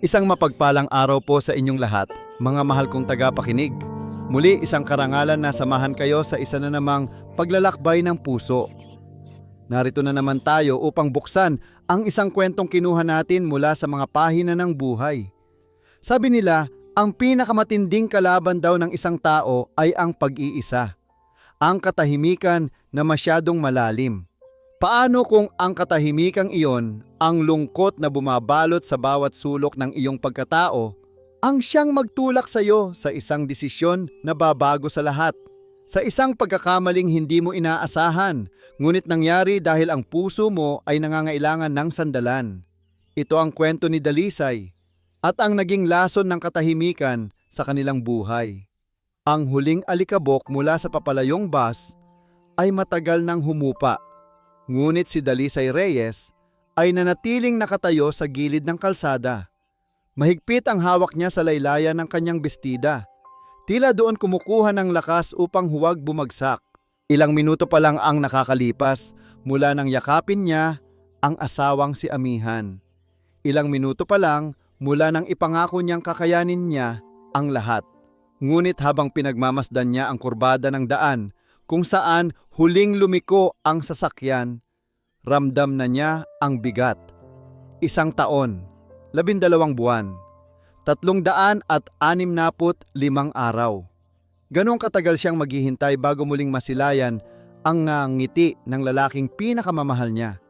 Isang mapagpalang araw po sa inyong lahat, mga mahal kong tagapakinig. Muli isang karangalan na samahan kayo sa isa na namang paglalakbay ng puso. Narito na naman tayo upang buksan ang isang kwentong kinuha natin mula sa mga pahina ng buhay. Sabi nila, ang pinakamatinding kalaban daw ng isang tao ay ang pag-iisa. Ang katahimikan na masyadong malalim. Paano kung ang katahimikang iyon, ang lungkot na bumabalot sa bawat sulok ng iyong pagkatao, ang siyang magtulak sa iyo sa isang desisyon na babago sa lahat? Sa isang pagkakamaling hindi mo inaasahan, ngunit nangyari dahil ang puso mo ay nangangailangan ng sandalan. Ito ang kwento ni Dalisay at ang naging lason ng katahimikan sa kanilang buhay. Ang huling alikabok mula sa papalayong bus ay matagal nang humupa. Ngunit si Dalisay Reyes ay nanatiling nakatayo sa gilid ng kalsada. Mahigpit ang hawak niya sa laylayan ng kanyang bestida. Tila doon kumukuha ng lakas upang huwag bumagsak. Ilang minuto pa lang ang nakakalipas mula nang yakapin niya ang asawang si Amihan. Ilang minuto pa lang mula nang ipangako niyang kakayanin niya ang lahat. Ngunit habang pinagmamasdan niya ang kurbada ng daan, kung saan huling lumiko ang sasakyan, ramdam na niya ang bigat. 1 taon, 12 buwan, 365 araw. Ganong katagal siyang maghihintay bago muling masilayan ang ngiti ng lalaking pinakamamahal niya.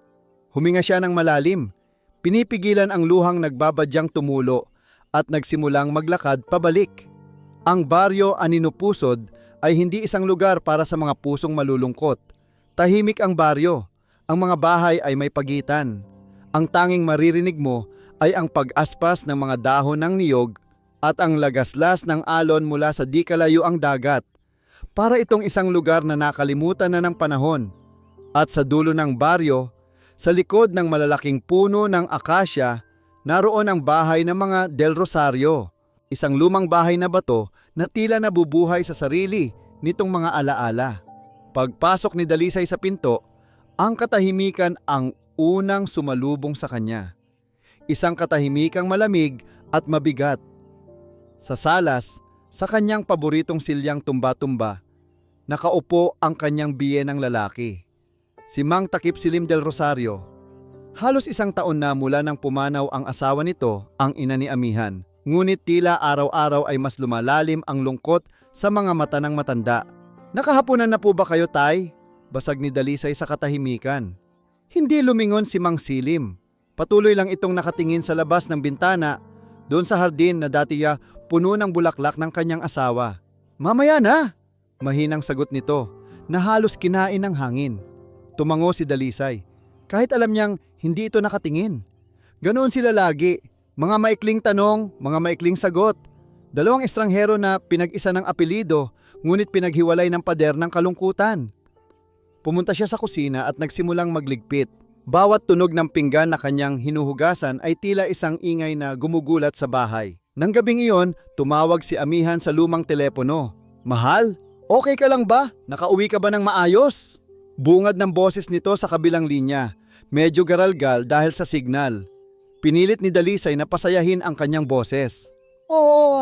Huminga siya ng malalim, pinipigilan ang luhang nagbabadyang tumulo at nagsimulang maglakad pabalik. Ang baryo Aninupusod ay hindi isang lugar para sa mga pusong malulungkot. Tahimik ang baryo. Ang mga bahay ay may pagitan. Ang tanging maririnig mo ay ang pag-aspas ng mga dahon ng niyog at ang lagaslas ng alon mula sa di kalayuang dagat. Para itong isang lugar na nakalimutan na ng panahon. At sa dulo ng baryo, sa likod ng malalaking puno ng akasya, naroon ang bahay ng mga Del Rosario. Isang lumang bahay na bato na tila nabubuhay sa sarili nitong mga alaala. Pagpasok ni Dalisay sa pinto, ang katahimikan ang unang sumalubong sa kanya. Isang katahimikang malamig at mabigat. Sa salas, sa kanyang paboritong silyang tumba-tumba, nakaupo ang kanyang biyenang lalaki, si Mang Takip Silim Del Rosario. Halos 1 taon na mula nang pumanaw ang asawa nito, ang ina ni Amihan. Ngunit tila araw-araw ay mas lumalalim ang lungkot sa mga mata ng matanda. Nakahapunan na po ba kayo, Tay? Basag ni Dalisay sa katahimikan. Hindi lumingon si Mang Silim. Patuloy lang itong nakatingin sa labas ng bintana, doon sa hardin na dati puno ng bulaklak ng kanyang asawa. Mamaya na! Mahinang sagot nito, na halos kinain ng hangin. Tumango si Dalisay, kahit alam niyang hindi ito nakatingin. Ganoon sila lagi. Mga maikling tanong, mga maikling sagot. 2 estranghero na pinag-isa ng apelido, ngunit pinaghiwalay ng pader ng kalungkutan. Pumunta siya sa kusina at nagsimulang magligpit. Bawat tunog ng pinggan na kanyang hinuhugasan ay tila isang ingay na gumugulat sa bahay. Nang gabing iyon, tumawag si Amihan sa lumang telepono. Mahal, okay ka lang ba? Nakauwi ka ba ng maayos? Bungad ng boses nito sa kabilang linya. Medyo garalgal dahil sa signal. Pinilit ni Dalisay na pasayahin ang kanyang boses. Oo,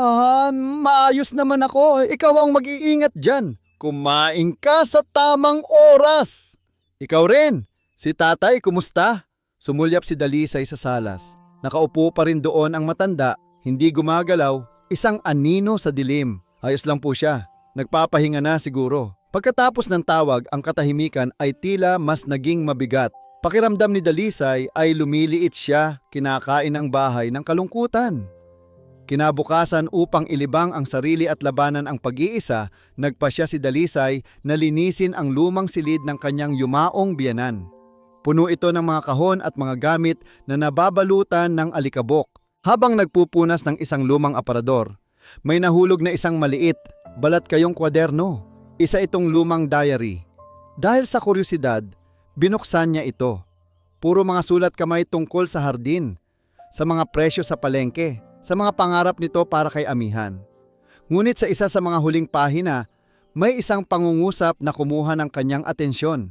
maayos naman ako. Ikaw ang mag-iingat dyan. Kumain ka sa tamang oras. Ikaw rin. Si tatay, kumusta? Sumulyap si Dalisay sa salas. Nakaupo pa rin doon ang matanda, hindi gumagalaw, isang anino sa dilim. Ayos lang po siya. Nagpapahinga na siguro. Pagkatapos ng tawag, ang katahimikan ay tila mas naging mabigat. Pakiramdam ni Dalisay ay lumiliit siya, kinakain ang bahay ng kalungkutan. Kinabukasan upang ilibang ang sarili at labanan ang pag-iisa, nagpasya si Dalisay na linisin ang lumang silid ng kanyang yumaong biyanan. Puno ito ng mga kahon at mga gamit na nababalutan ng alikabok. Habang nagpupunas ng isang lumang aparador, may nahulog na isang maliit, balat kayong kwaderno. Isa itong lumang diary. Dahil sa kuryosidad, binuksan niya ito. Puro mga sulat kamay tungkol sa hardin, sa mga presyo sa palengke, sa mga pangarap nito para kay Amihan. Ngunit sa isa sa mga huling pahina, may isang pangungusap na kumuha ng kanyang atensyon.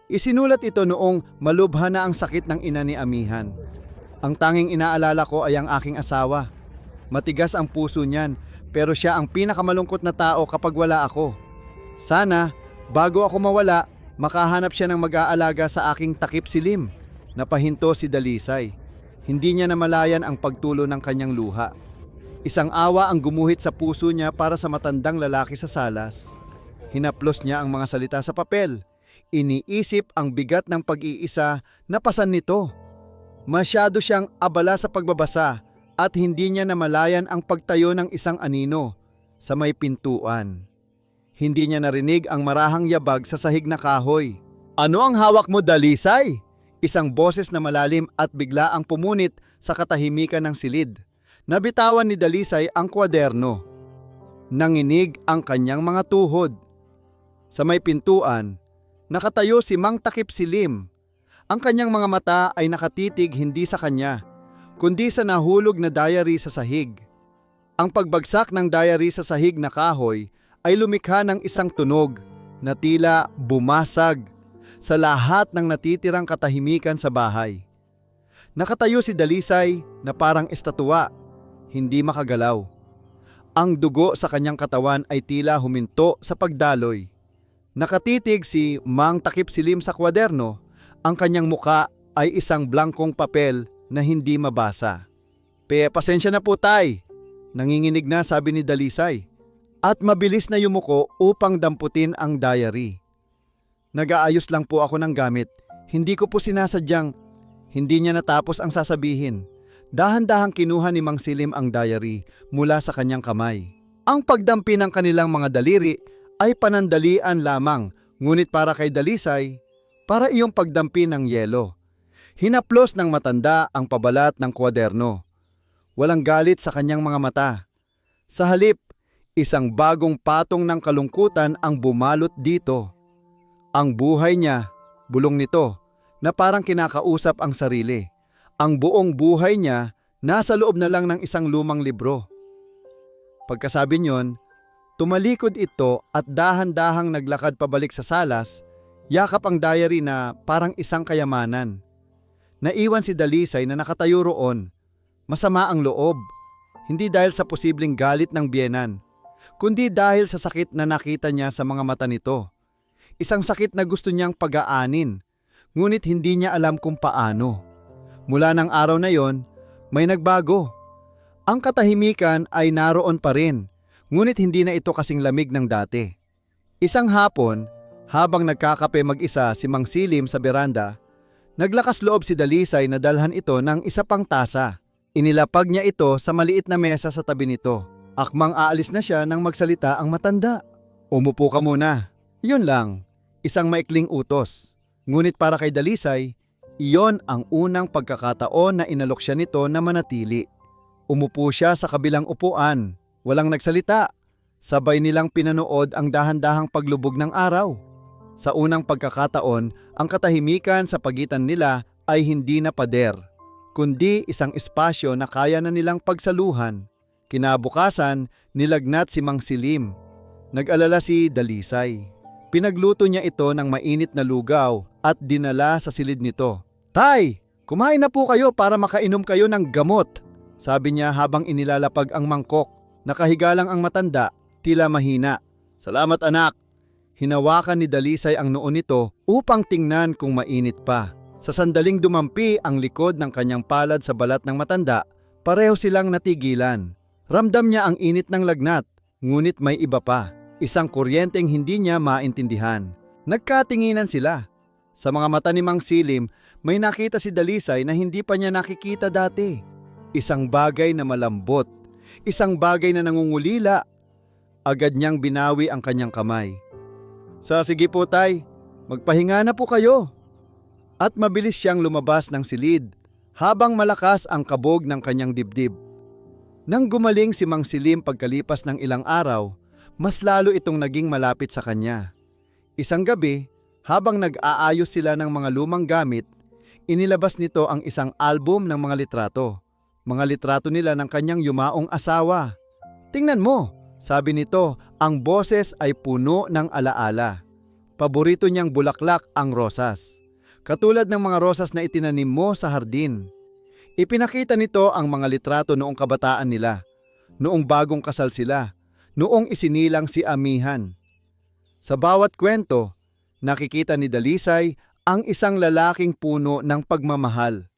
Isinulat ito noong malubha na ang sakit ng ina ni Amihan. Ang tanging inaalala ko ay ang aking asawa. Matigas ang puso niyan, pero siya ang pinakamalungkot na tao kapag wala ako. Sana, bago ako mawala, makahanap siya ng mag-aalaga sa aking takip silim. Napahinto si Dalisay. Hindi niya namalayan ang pagtulo ng kanyang luha. Isang awa ang gumuhit sa puso niya para sa matandang lalaki sa salas. Hinaplos niya ang mga salita sa papel. Iniisip ang bigat ng pag-iisa na pasan nito. Masyado siyang abala sa pagbabasa at hindi niya namalayan ang pagtayo ng isang anino sa may pintuan. Hindi niya narinig ang marahang yabag sa sahig na kahoy. "Ano ang hawak mo, Dalisay?" Isang boses na malalim at bigla ang pumunit sa katahimikan ng silid. Nabitawan ni Dalisay ang kwaderno. Nanginig ang kanyang mga tuhod. Sa may pintuan, nakatayo si Mang Takip Silim. Ang kanyang mga mata ay nakatitig hindi sa kanya, kundi sa nahulog na diary sa sahig. Ang pagbagsak ng diary sa sahig na kahoy ay lumikha ng isang tunog na tila bumasag sa lahat ng natitirang katahimikan sa bahay. Nakatayo si Dalisay na parang estatwa, hindi makagalaw. Ang dugo sa kanyang katawan ay tila huminto sa pagdaloy. Nakatitig si Mang Takip Silim sa kwaderno. Ang kanyang muka ay isang blankong papel na hindi mabasa. Pasensya na po, tay," nanginginig na sabi ni Dalisay. At mabilis na yumuko upang damputin ang diary. "Nag-aayos lang po ako ng gamit. Hindi ko po sinasadyang..." Hindi niya natapos ang sasabihin. Dahan-dahang kinuha ni Mang Silim ang diary mula sa kanyang kamay. Ang pagdampi ng kanilang mga daliri ay panandalian lamang, ngunit para kay Dalisay, para iyong pagdampi ng yelo. Hinaplos ng matanda ang pabalat ng kwaderno. Walang galit sa kanyang mga mata. Sa halip, isang bagong patong ng kalungkutan ang bumalot dito. Ang buhay niya, bulong nito, na parang kinakausap ang sarili. Ang buong buhay niya nasa loob na lang ng isang lumang libro. Pagkasabi niyon, tumalikod ito at dahan-dahang naglakad pabalik sa salas. Yakap ang diary na parang isang kayamanan. Naiwan si Dalisay na nakatayo roon. Masama ang loob. Hindi dahil sa posibleng galit ng biyenan, kundi dahil sa sakit na nakita niya sa mga mata nito. Isang sakit na gusto niyang pag-aanin, ngunit hindi niya alam kung paano. Mula ng araw na yon, may nagbago. Ang katahimikan ay naroon pa rin, ngunit hindi na ito kasing lamig ng dati. Isang hapon, habang nagkakape mag-isa si Mang Silim sa beranda, naglakas loob si Dalisay na dalhan ito ng isa pang tasa. Inilapag niya ito sa maliit na mesa sa tabi nito. Akmang aalis na siya nang magsalita ang matanda. "Umupo ka muna." Yun lang, isang maikling utos. Ngunit para kay Dalisay, iyon ang unang pagkakataon na inalok siya nito na manatili. Umupo siya sa kabilang upuan. Walang nagsalita. Sabay nilang pinanood ang dahan-dahang paglubog ng araw. Sa unang pagkakataon, ang katahimikan sa pagitan nila ay hindi na pader, kundi isang espasyo na kaya na nilang pagsaluhan. Kinabukasan, nilagnat si Mang Silim. Nag-alala si Dalisay. Pinagluto niya ito ng mainit na lugaw at dinala sa silid nito. "Tay, kumain na po kayo para makainom kayo ng gamot," sabi niya habang inilalapag ang mangkok. Nakahiga lang ang matanda, tila mahina. "Salamat, anak." Hinawakan ni Dalisay ang noo nito upang tingnan kung mainit pa. Sa sandaling dumampi ang likod ng kanyang palad sa balat ng matanda, pareho silang natigilan. Ramdam niya ang init ng lagnat, ngunit may iba pa. Isang kuryenteng hindi niya maintindihan. Nagkatinginan sila. Sa mga mata ni Mang Silim, may nakita si Dalisay na hindi pa niya nakikita dati. Isang bagay na malambot, isang bagay na nangungulila. Agad niyang binawi ang kanyang kamay. Sige po, tay, magpahinga na po kayo." At mabilis siyang lumabas ng silid habang malakas ang kabog ng kanyang dibdib. Nang gumaling si Mang Silim pagkalipas ng ilang araw, mas lalo itong naging malapit sa kanya. Isang gabi, habang nag-aayos sila ng mga lumang gamit, inilabas nito ang isang album ng mga litrato. Mga litrato nila ng kanyang yumaong asawa. "Tingnan mo," sabi nito, ang boses ay puno ng alaala. Paborito niyang bulaklak ang rosas. Katulad ng mga rosas na itinanim mo sa hardin. Ipinakita nito ang mga litrato noong kabataan nila, noong bagong kasal sila, noong isinilang si Amihan. Sa bawat kwento, nakikita ni Dalisay ang isang lalaking puno ng pagmamahal,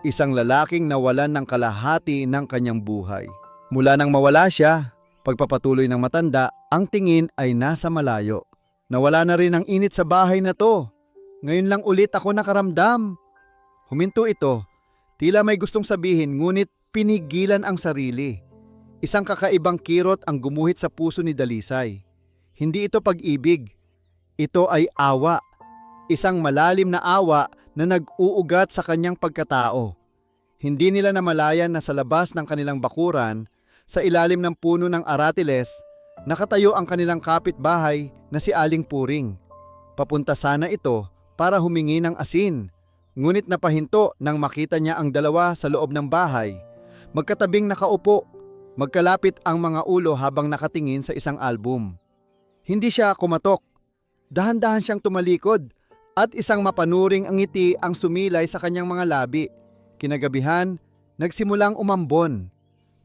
isang lalaking nawalan ng kalahati ng kanyang buhay. Mula nang mawala siya, pagpapatuloy ng matanda, ang tingin ay nasa malayo. Nawala na rin ang init sa bahay na to. Ngayon lang ulit ako nakaramdam. Huminto ito. Tila may gustong sabihin ngunit pinigilan ang sarili. Isang kakaibang kirot ang gumuhit sa puso ni Dalisay. Hindi ito pag-ibig. Ito ay awa. Isang malalim na awa na nag-uugat sa kanyang pagkatao. Hindi nila namalayan na sa labas ng kanilang bakuran, sa ilalim ng puno ng aratiles, nakatayo ang kanilang kapitbahay na si Aling Puring. Papunta sana ito para humingi ng asin. Ngunit napahinto nang makita niya ang dalawa sa loob ng bahay. Magkatabing nakaupo, magkalapit ang mga ulo habang nakatingin sa isang album. Hindi siya kumatok. Dahan-dahan siyang tumalikod at isang mapanuring ang ngiti ang sumilay sa kanyang mga labi. Kinagabihan, nagsimulang umambon.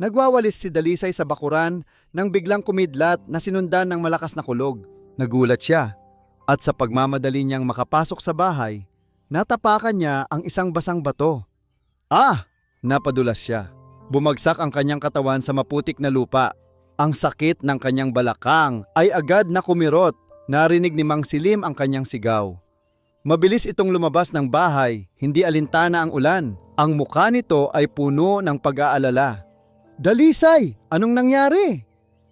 Nagwawalis si Dalisay sa bakuran nang biglang kumidlat na sinundan ng malakas na kulog. Nagulat siya at sa pagmamadali niyang makapasok sa bahay, natapakan niya ang isang basang bato. Ah! Napadulas siya. Bumagsak ang kanyang katawan sa maputik na lupa. Ang sakit ng kanyang balakang ay agad na kumirot. Narinig ni Mang Silim ang kanyang sigaw. Mabilis itong lumabas ng bahay, hindi alintana ang ulan. Ang mukha nito ay puno ng pag-aalala. Dalisay! Anong nangyari?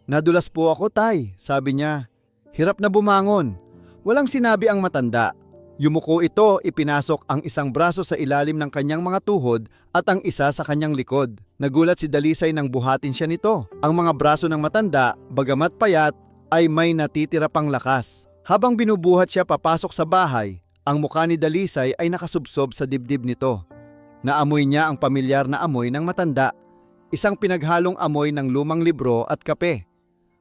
Nadulas po ako, Tay, sabi niya. Hirap na bumangon. Walang sinabi ang matanda. Yumuko ito, ipinasok ang isang braso sa ilalim ng kanyang mga tuhod at ang isa sa kanyang likod. Nagulat si Dalisay nang buhatin siya nito. Ang mga braso ng matanda, bagamat payat, ay may natitira pang lakas. Habang binubuhat siya papasok sa bahay, ang mukha ni Dalisay ay nakasubsob sa dibdib nito. Naamoy niya ang pamilyar na amoy ng matanda. Isang pinaghalong amoy ng lumang libro at kape.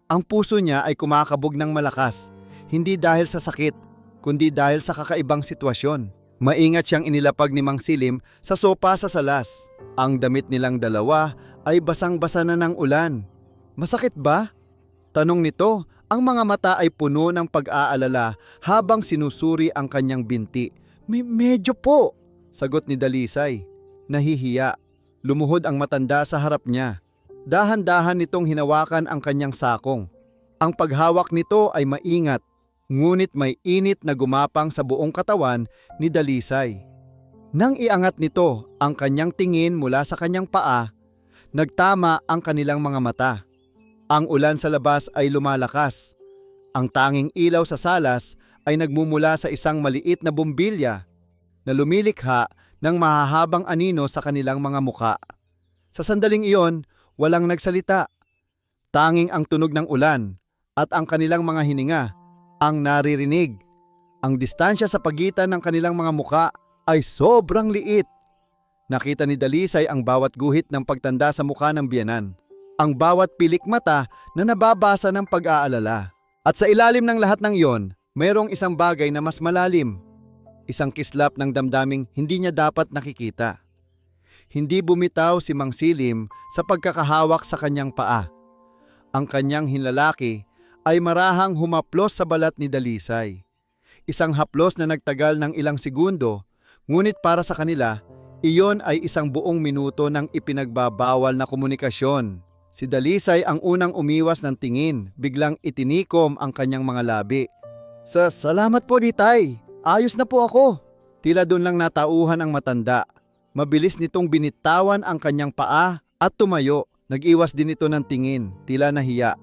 Ang puso niya ay kumakabog ng malakas, hindi dahil sa sakit, kundi dahil sa kakaibang sitwasyon. Maingat siyang inilapag ni Mang Silim sa sopa sa salas. Ang damit nilang dalawa ay basang-basa na ng ulan. Masakit ba? Tanong nito, ang mga mata ay puno ng pag-aalala habang sinusuri ang kanyang binti. Medyo po, sagot ni Dalisay. Nahihiya. Lumuhod ang matanda sa harap niya. Dahan-dahan nitong hinawakan ang kanyang sakong. Ang paghawak nito ay maingat. Ngunit may init na gumapang sa buong katawan ni Dalisay. Nang iangat nito ang kanyang tingin mula sa kanyang paa, nagtama ang kanilang mga mata. Ang ulan sa labas ay lumalakas. Ang tanging ilaw sa salas ay nagmumula sa isang maliit na bumbilya na lumilikha ng mahahabang anino sa kanilang mga muka. Sa sandaling iyon, walang nagsalita. Tanging ang tunog ng ulan at ang kanilang mga hininga ang naririnig. Ang distansya sa pagitan ng kanilang mga muka ay sobrang liit. Nakita ni Dalisay ang bawat guhit ng pagtanda sa mukha ng biyenan. Ang bawat pilik mata na nababasa ng pag-aalala. At sa ilalim ng lahat ng iyon, mayroong isang bagay na mas malalim. Isang kislap ng damdaming hindi niya dapat nakikita. Hindi bumitaw si Mang Silim sa pagkakahawak sa kanyang paa. Ang kanyang hinlalaki ay marahang humaplos sa balat ni Dalisay. Isang haplos na nagtagal ng ilang segundo, ngunit para sa kanila, iyon ay isang buong minuto ng ipinagbabawal na komunikasyon. Si Dalisay ang unang umiwas ng tingin, biglang itinikom ang kanyang mga labi. Salamat po, Ditay. Ayos na po ako. Tila doon lang natauhan ang matanda. Mabilis nitong binitawan ang kanyang paa at tumayo. Nag-iwas din ito ng tingin, tila nahiya.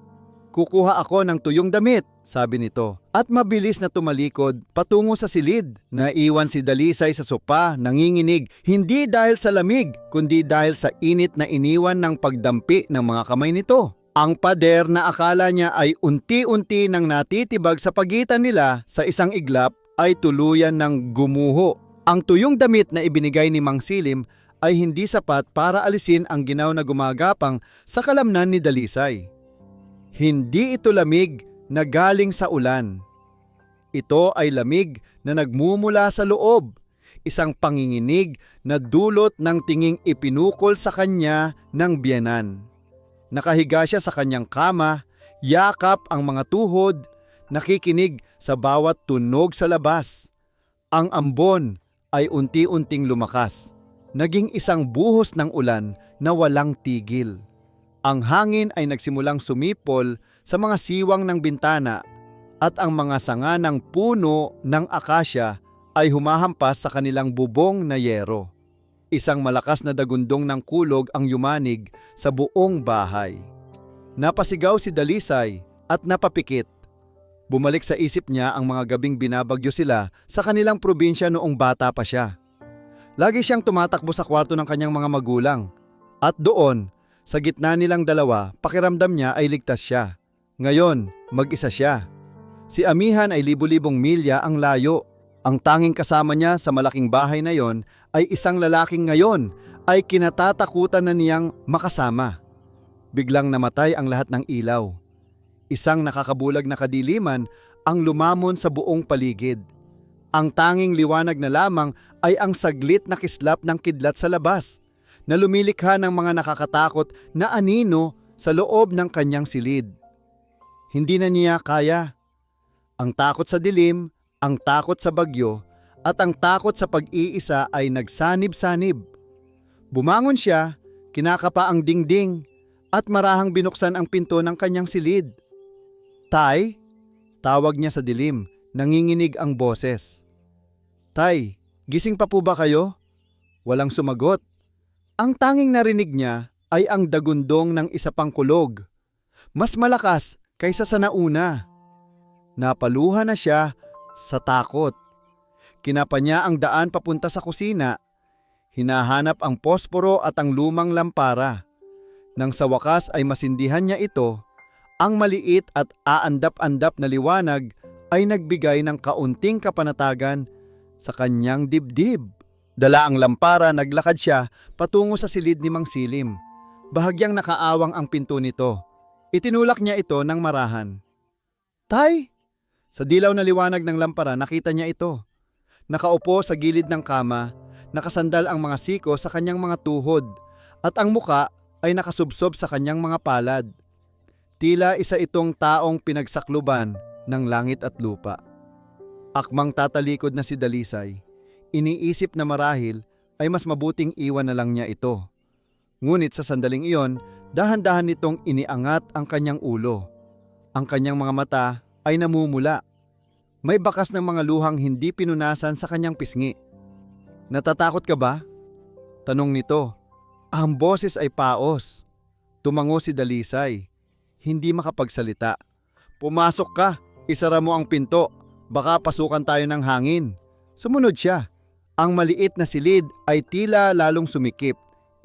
Kukuha ako ng tuyong damit, sabi nito. At mabilis na tumalikod patungo sa silid. Naiwan si Dalisay sa sopa, nanginginig, hindi dahil sa lamig, kundi dahil sa init na iniwan ng pagdampi ng mga kamay nito. Ang pader na akala niya ay unti-unti nang natitibag sa pagitan nila sa isang iglap ay tuluyan ng gumuho. Ang tuyong damit na ibinigay ni Mang Silim ay hindi sapat para alisin ang ginaw na gumagapang sa kalamnan ni Dalisay. Hindi ito lamig na galing sa ulan. Ito ay lamig na nagmumula sa loob. isang panginginig na dulot ng tinging ipinukol sa kanya ng biyenan. Nakahiga siya sa kanyang kama, yakap ang mga tuhod, nakikinig sa bawat tunog sa labas. Ang ambon ay unti-unting lumakas. Naging isang buhos ng ulan na walang tigil. Ang hangin ay nagsimulang sumipol sa mga siwang ng bintana at ang mga sanga ng puno ng akasya ay humahampas sa kanilang bubong na yero. Isang malakas na dagundong ng kulog ang yumanig sa buong bahay. Napasigaw si Dalisay at napapikit. Bumalik sa isip niya ang mga gabing binabagyo sila sa kanilang probinsya noong bata pa siya. Lagi siyang tumatakbo sa kwarto ng kanyang mga magulang. At doon, sa gitna nilang dalawa, pakiramdam niya ay ligtas siya. Ngayon, mag-isa siya. Si Amihan ay libu-libong milya ang layo. Ang tanging kasama niya sa malaking bahay na yon ay isang lalaking ngayon ay kinatatakutan na niyang makasama. Biglang namatay ang lahat ng ilaw. Isang nakakabulag na kadiliman ang lumamon sa buong paligid. Ang tanging liwanag na lamang ay ang saglit na kislap ng kidlat sa labas, na lumilikha ng mga nakakatakot na anino sa loob ng kanyang silid. Hindi na niya kaya. Ang takot sa dilim, ang takot sa bagyo, at ang takot sa pag-iisa ay nagsanib-sanib. Bumangon siya, kinakapa ang dingding, at marahang binuksan ang pinto ng kanyang silid. "Tay?" Tawag niya sa dilim, nanginginig ang boses. "Tay, gising pa po ba kayo?" Walang sumagot. Ang tanging narinig niya ay ang dagundong ng isa pang kulog. Mas malakas kaysa sa nauna. Napaluha na siya sa takot. Kinapa niya ang daan papunta sa kusina. Hinahanap ang posporo at ang lumang lampara. Nang sa wakas ay masindihan niya ito, ang maliit at aandap-andap na liwanag ay nagbigay ng kaunting kapanatagan sa kanyang dibdib. Dala ang lampara, naglakad siya patungo sa silid ni Mang Silim. Bahagyang nakaawang ang pinto nito. Itinulak niya ito ng marahan. "Tay!" Sa dilaw na liwanag ng lampara nakita niya ito. Nakaupo sa gilid ng kama, nakasandal ang mga siko sa kanyang mga tuhod at ang muka ay nakasubsob sa kanyang mga palad. Tila isa itong taong pinagsakluban ng langit at lupa. Akmang tatalikod na si Dalisay. Iniisip na marahil ay mas mabuting iwan na lang niya ito. Ngunit sa sandaling iyon, dahan-dahan nitong iniangat ang kanyang ulo. Ang kanyang mga mata ay namumula. May bakas ng mga luhang hindi pinunasan sa kanyang pisngi. "Natatakot ka ba?" tanong nito. Ang boses ay paos. Tumango si Dalisay. Hindi makapagsalita. "Pumasok ka, isara mo ang pinto. Baka pasukan tayo ng hangin." Sumunod siya. Ang maliit na silid ay tila lalong sumikip.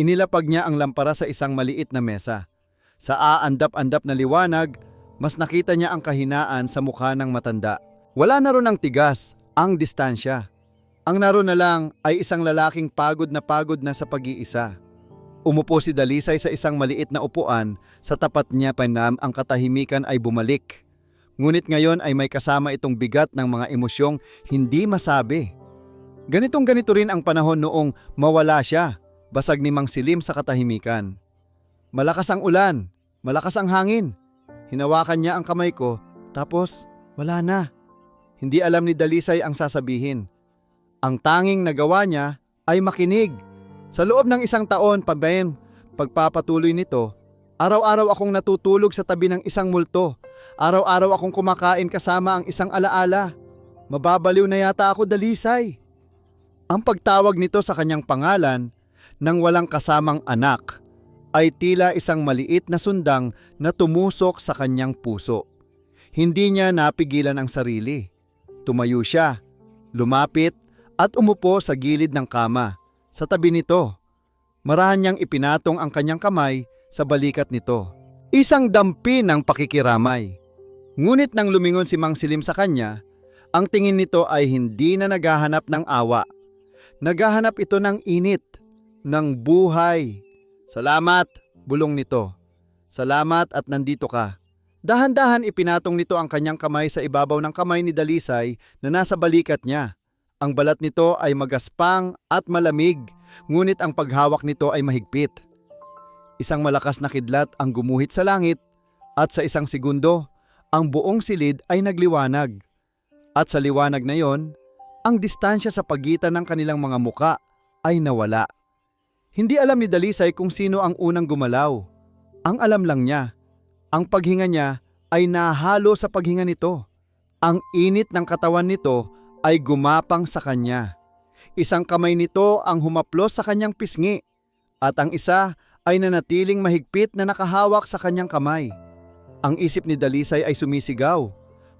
Inilapag niya ang lampara sa isang maliit na mesa. Sa aandap-andap na liwanag, mas nakita niya ang kahinaan sa mukha ng matanda. Wala na ron ang tigas, ang distansya. Ang naroon na lang ay isang lalaking pagod na sa pag-iisa. Umupo si Dalisay sa isang maliit na upuan, sa tapat niya panam ang katahimikan ay bumalik. Ngunit ngayon ay may kasama itong bigat ng mga emosyong hindi masabi. Ganito rin ang panahon noong mawala siya, basag ni Mang Silim sa katahimikan. Malakas ang ulan, malakas ang hangin. Hinawakan niya ang kamay ko, tapos wala na. Hindi alam ni Dalisay ang sasabihin. Ang tanging nagawa niya ay makinig. Sa loob ng 1 taon, pagpapatuloy nito, araw-araw akong natutulog sa tabi ng isang multo. Araw-araw akong kumakain kasama ang isang alaala. Mababaliw na yata ako, Dalisay. Ang pagtawag nito sa kanyang pangalan ng walang kasamang anak ay tila isang maliit na sundang na tumusok sa kanyang puso. Hindi niya napigilan ang sarili. Tumayo siya, lumapit at umupo sa gilid ng kama. Sa tabi nito, marahan niyang ipinatong ang kanyang kamay sa balikat nito. Isang dampi ng pakikiramay. Ngunit nang lumingon si Mang Silim sa kanya, ang tingin nito ay hindi na naghahanap ng awa. Naghahanap ito ng init, ng buhay. "Salamat," bulong nito. "Salamat at nandito ka." Dahan-dahan ipinatong nito ang kanyang kamay sa ibabaw ng kamay ni Dalisay na nasa balikat niya. Ang balat nito ay magaspang at malamig, ngunit ang paghawak nito ay mahigpit. Isang malakas na kidlat ang gumuhit sa langit at sa isang segundo, ang buong silid ay nagliwanag. At sa liwanag na yon, ang distansya sa pagitan ng kanilang mga muka ay nawala. Hindi alam ni Dalisay kung sino ang unang gumalaw. Ang alam lang niya, ang paghinga niya ay nahalo sa paghinga nito. Ang init ng katawan nito ay gumapang sa kanya. Isang kamay nito ang humaplos sa kanyang pisngi at ang isa ay nanatiling mahigpit na nakahawak sa kanyang kamay. Ang isip ni Dalisay ay sumisigaw,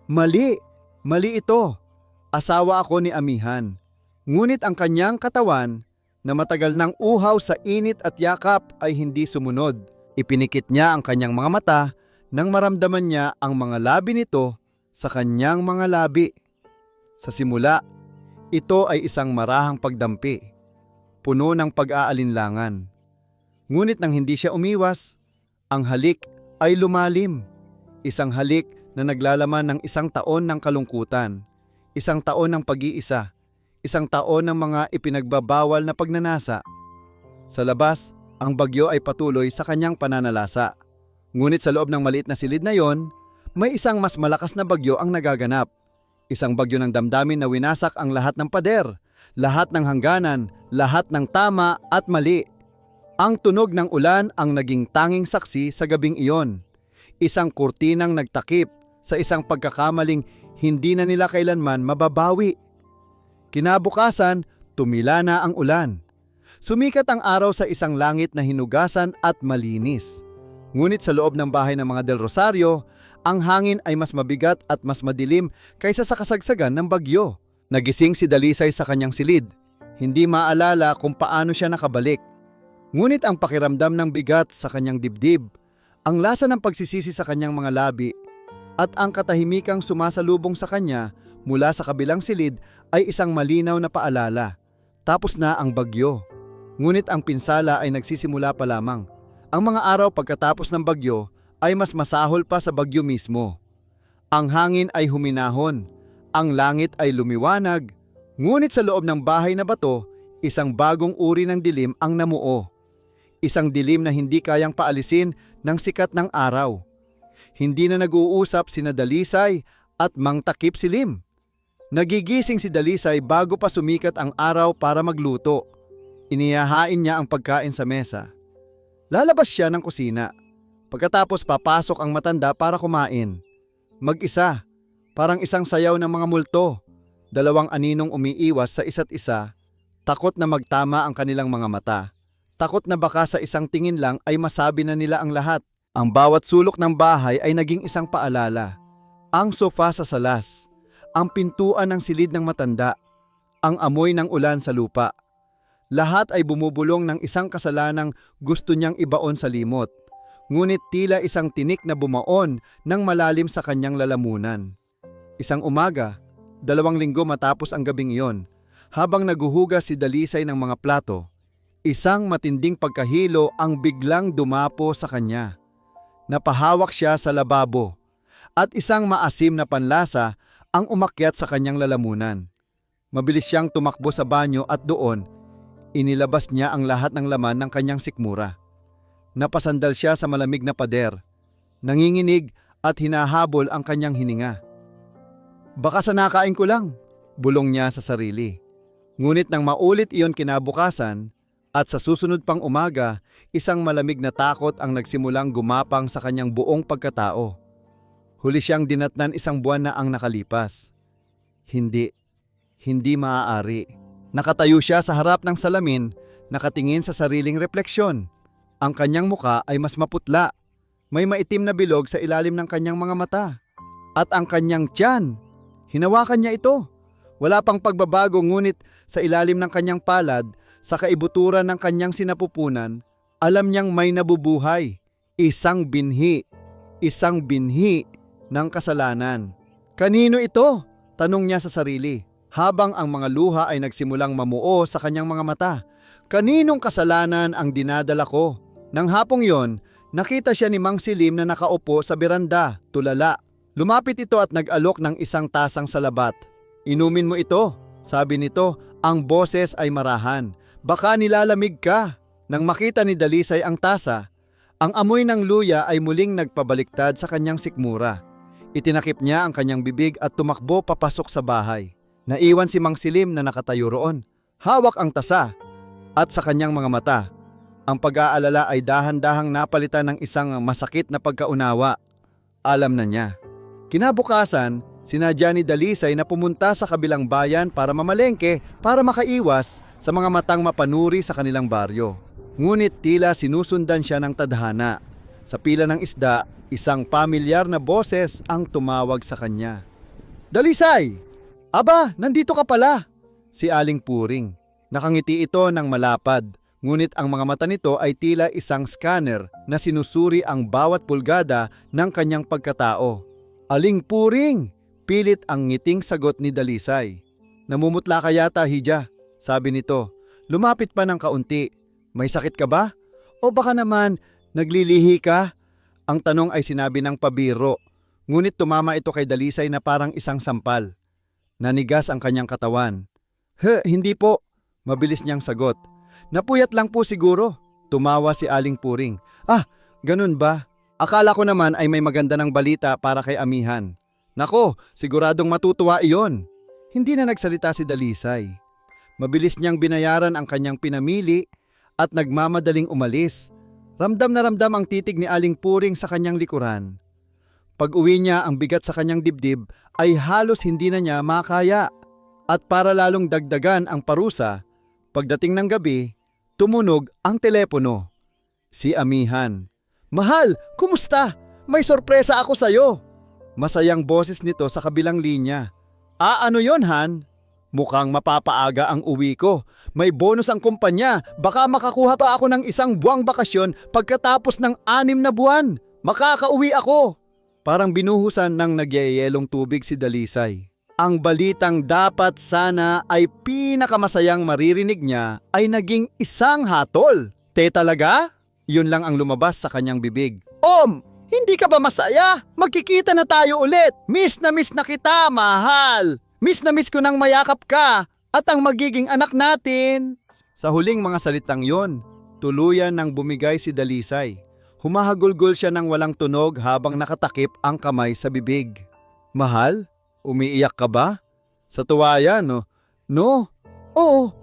"Mali! Mali ito! Asawa ako ni Amihan." Ngunit ang kanyang katawan na matagal ng uhaw sa init at yakap ay hindi sumunod. Ipinikit niya ang kanyang mga mata nang maramdaman niya ang mga labi nito sa kanyang mga labi. Sa simula, ito ay isang marahang pagdampi, puno ng pag-aalinlangan. Ngunit nang hindi siya umiwas, ang halik ay lumalim. Isang halik na naglalaman ng 1 taon ng kalungkutan, 1 taon ng pag-iisa, 1 taon ng mga ipinagbabawal na pagnanasa. Sa labas, ang bagyo ay patuloy sa kanyang pananalasa. Ngunit sa loob ng maliit na silid na yon, may isang mas malakas na bagyo ang nagaganap. Isang bagyo ng damdamin na winasak ang lahat ng pader, lahat ng hangganan, lahat ng tama at mali. Ang tunog ng ulan ang naging tanging saksi sa gabing iyon. Isang kurtinang nagtakip sa isang pagkakamaling hindi na nila kailanman mababawi. Kinabukasan, tumila na ang ulan. Sumikat ang araw sa isang langit na hinugasan at malinis. Ngunit sa loob ng bahay ng mga Del Rosario, ang hangin ay mas mabigat at mas madilim kaysa sa kasagsagan ng bagyo. Nagising si Dalisay sa kanyang silid. Hindi maalala kung paano siya nakabalik. Ngunit ang pakiramdam ng bigat sa kanyang dibdib, ang lasa ng pagsisisi sa kanyang mga labi, at ang katahimikang sumasalubong sa kanya mula sa kabilang silid ay isang malinaw na paalala. Tapos na ang bagyo. Ngunit ang pinsala ay nagsisimula pa lamang. Ang mga araw pagkatapos ng bagyo ay mas masahol pa sa bagyo mismo. Ang hangin ay huminahon, ang langit ay lumiwanag, ngunit sa loob ng bahay na bato, isang bagong uri ng dilim ang namuo. Isang dilim na hindi kayang paalisin ng sikat ng araw. Hindi na nag-uusap sina Dalisay at Mang Takip Silim. Nagigising si Dalisay bago pa sumikat ang araw para magluto. Inihahain niya ang pagkain sa mesa. Lalabas siya ng kusina. Pagkatapos papasok ang matanda para kumain. Mag-isa, parang isang sayaw ng mga multo. 2 aninong umiiwas sa isa't isa, takot na magtama ang kanilang mga mata. Takot na baka sa isang tingin lang ay masabi na nila ang lahat. Ang bawat sulok ng bahay ay naging isang paalala. Ang sofa sa salas, ang pintuan ng silid ng matanda, ang amoy ng ulan sa lupa. Lahat ay bumubulong ng isang kasalanang gusto niyang ibaon sa limot. Ngunit tila isang tinik na bumaon ng malalim sa kanyang lalamunan. Isang umaga, 2 linggo matapos ang gabing iyon, habang naguhugas si Dalisay ng mga plato, isang matinding pagkahilo ang biglang dumapo sa kanya. Napahawak siya sa lababo at isang maasim na panlasa ang umakyat sa kanyang lalamunan. Mabilis siyang tumakbo sa banyo at doon, inilabas niya ang lahat ng laman ng kanyang sikmura. Napasandal siya sa malamig na pader, nanginginig at hinahabol ang kanyang hininga. Baka sa nakain ko lang, bulong niya sa sarili. Ngunit nang maulit iyon kinabukasan, at sa susunod pang umaga, isang malamig na takot ang nagsimulang gumapang sa kanyang buong pagkatao. Huli siyang dinatnan 1 buwan na ang nakalipas. Hindi maaari. Nakatayo siya sa harap ng salamin, nakatingin sa sariling refleksyon. Ang kanyang muka ay mas maputla. May maitim na bilog sa ilalim ng kanyang mga mata. At ang kanyang tiyan, hinawakan niya ito. Wala pang pagbabago, ngunit sa ilalim ng kanyang palad, sa kaibuturan ng kanyang sinapupunan, alam niyang may nabubuhay. Isang binhi ng kasalanan. Kanino ito? Tanong niya sa sarili, habang ang mga luha ay nagsimulang mamuo sa kanyang mga mata. Kaninong kasalanan ang dinadala ko? Nang hapong yon, nakita siya ni Mang Silim na nakaupo sa beranda, tulala. Lumapit ito at nag-alok ng 1 tasang salabat. Inumin mo ito, Sabi nito, ang boses ay marahan. Baka nilalamig ka. Nang makita ni Dalisay ang tasa, ang amoy ng luya ay muling nagpabaliktad sa kanyang sikmura. Itinakip niya ang kanyang bibig at tumakbo papasok sa bahay. Naiwan si Mang Silim na nakatayo roon. Hawak ang tasa at sa kanyang mga mata. Ang pag-aalala ay dahan-dahang napalitan ng isang masakit na pagkaunawa. Alam na niya. Kinabukasan, sinadya ni Dalisay na pumunta sa kabilang bayan para mamalengke para makaiwas sa mga matang mapanuri sa kanilang baryo. Ngunit tila sinusundan siya ng tadhana. Sa pila ng isda, isang pamilyar na boses ang tumawag sa kanya. Dalisay! Aba, nandito ka pala! Si Aling Puring. Nakangiti ito ng malapad, ngunit ang mga mata nito ay tila isang scanner na sinusuri ang bawat pulgada ng kanyang pagkatao. Aling Puring! Pilit ang ngiting sagot ni Dalisay. Namumutla ka yata, Hija, sabi nito. Lumapit pa ng kaunti. May sakit ka ba? O baka naman naglilihi ka? Ang tanong ay sinabi ng pabiro, ngunit tumama ito kay Dalisay na parang isang sampal. Nanigas ang kanyang katawan. Hindi po, mabilis niyang sagot. Napuyat lang po siguro, tumawa si Aling Puring. Ganun ba? Akala ko naman ay may maganda ng balita para kay Amihan. Nako, siguradong matutuwa iyon. Hindi na nagsalita si Dalisay. Mabilis niyang binayaran ang kanyang pinamili at nagmamadaling umalis. Ramdam na ramdam ang titig ni Aling Puring sa kanyang likuran. Pag-uwi niya, ang bigat sa kanyang dibdib ay halos hindi na niya makaya. At para lalong dagdagan ang parusa, pagdating ng gabi, tumunog ang telepono. Si Amihan. Mahal, kumusta? May sorpresa ako sa'yo. Masayang boses nito sa kabilang linya. Ano yon, Han? Mukhang mapapaaga ang uwi ko. May bonus ang kumpanya. Baka makakuha pa ako ng isang buwang bakasyon pagkatapos ng 6 na buwan. Makakauwi ako. Parang binuhusan ng nagyayelong tubig si Dalisay. Ang balitang dapat sana ay pinakamasayang maririnig niya ay naging isang hatol. Talaga? Yun lang ang lumabas sa kanyang bibig. Hindi ka ba masaya? Magkikita na tayo ulit. Miss na kita, mahal. Miss na miss ko nang mayakap ka at ang magiging anak natin. Sa huling mga salitang yon, tuluyan nang bumigay si Dalisay. Humahagulgol siya ng walang tunog habang nakatakip ang kamay sa bibig. Mahal, umiiyak ka ba? Sa tuwa yan, no? No? Oo,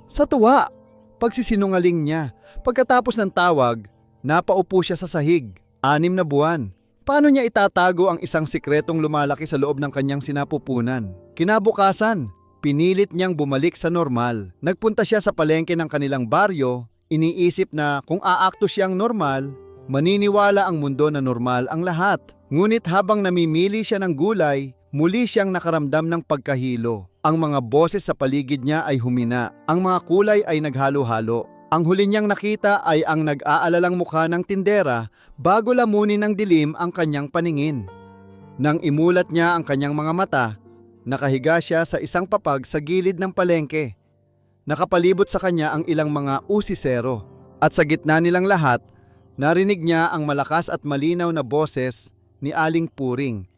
sa tuwa. Pagsisinungaling niya. Pagkatapos ng tawag, napaupo siya sa sahig. 6 na buwan. Paano niya itatago ang isang sikretong lumalaki sa loob ng kanyang sinapupunan? Kinabukasan, pinilit niyang bumalik sa normal. Nagpunta siya sa palengke ng kanilang baryo, iniisip na kung aakto siyang normal, maniniwala ang mundo na normal ang lahat. Ngunit habang namimili siya ng gulay, muli siyang nakaramdam ng pagkahilo. Ang mga boses sa paligid niya ay humina. Ang mga kulay ay naghalo-halo. Ang huli niyang nakita ay ang nag-aalalang mukha ng tindera bago lamunin ng dilim ang kanyang paningin. Nang imulat niya ang kanyang mga mata, nakahiga siya sa isang papag sa gilid ng palengke. Nakapalibot sa kanya ang ilang mga usisero. At sa gitna nilang lahat, narinig niya ang malakas at malinaw na boses ni Aling Puring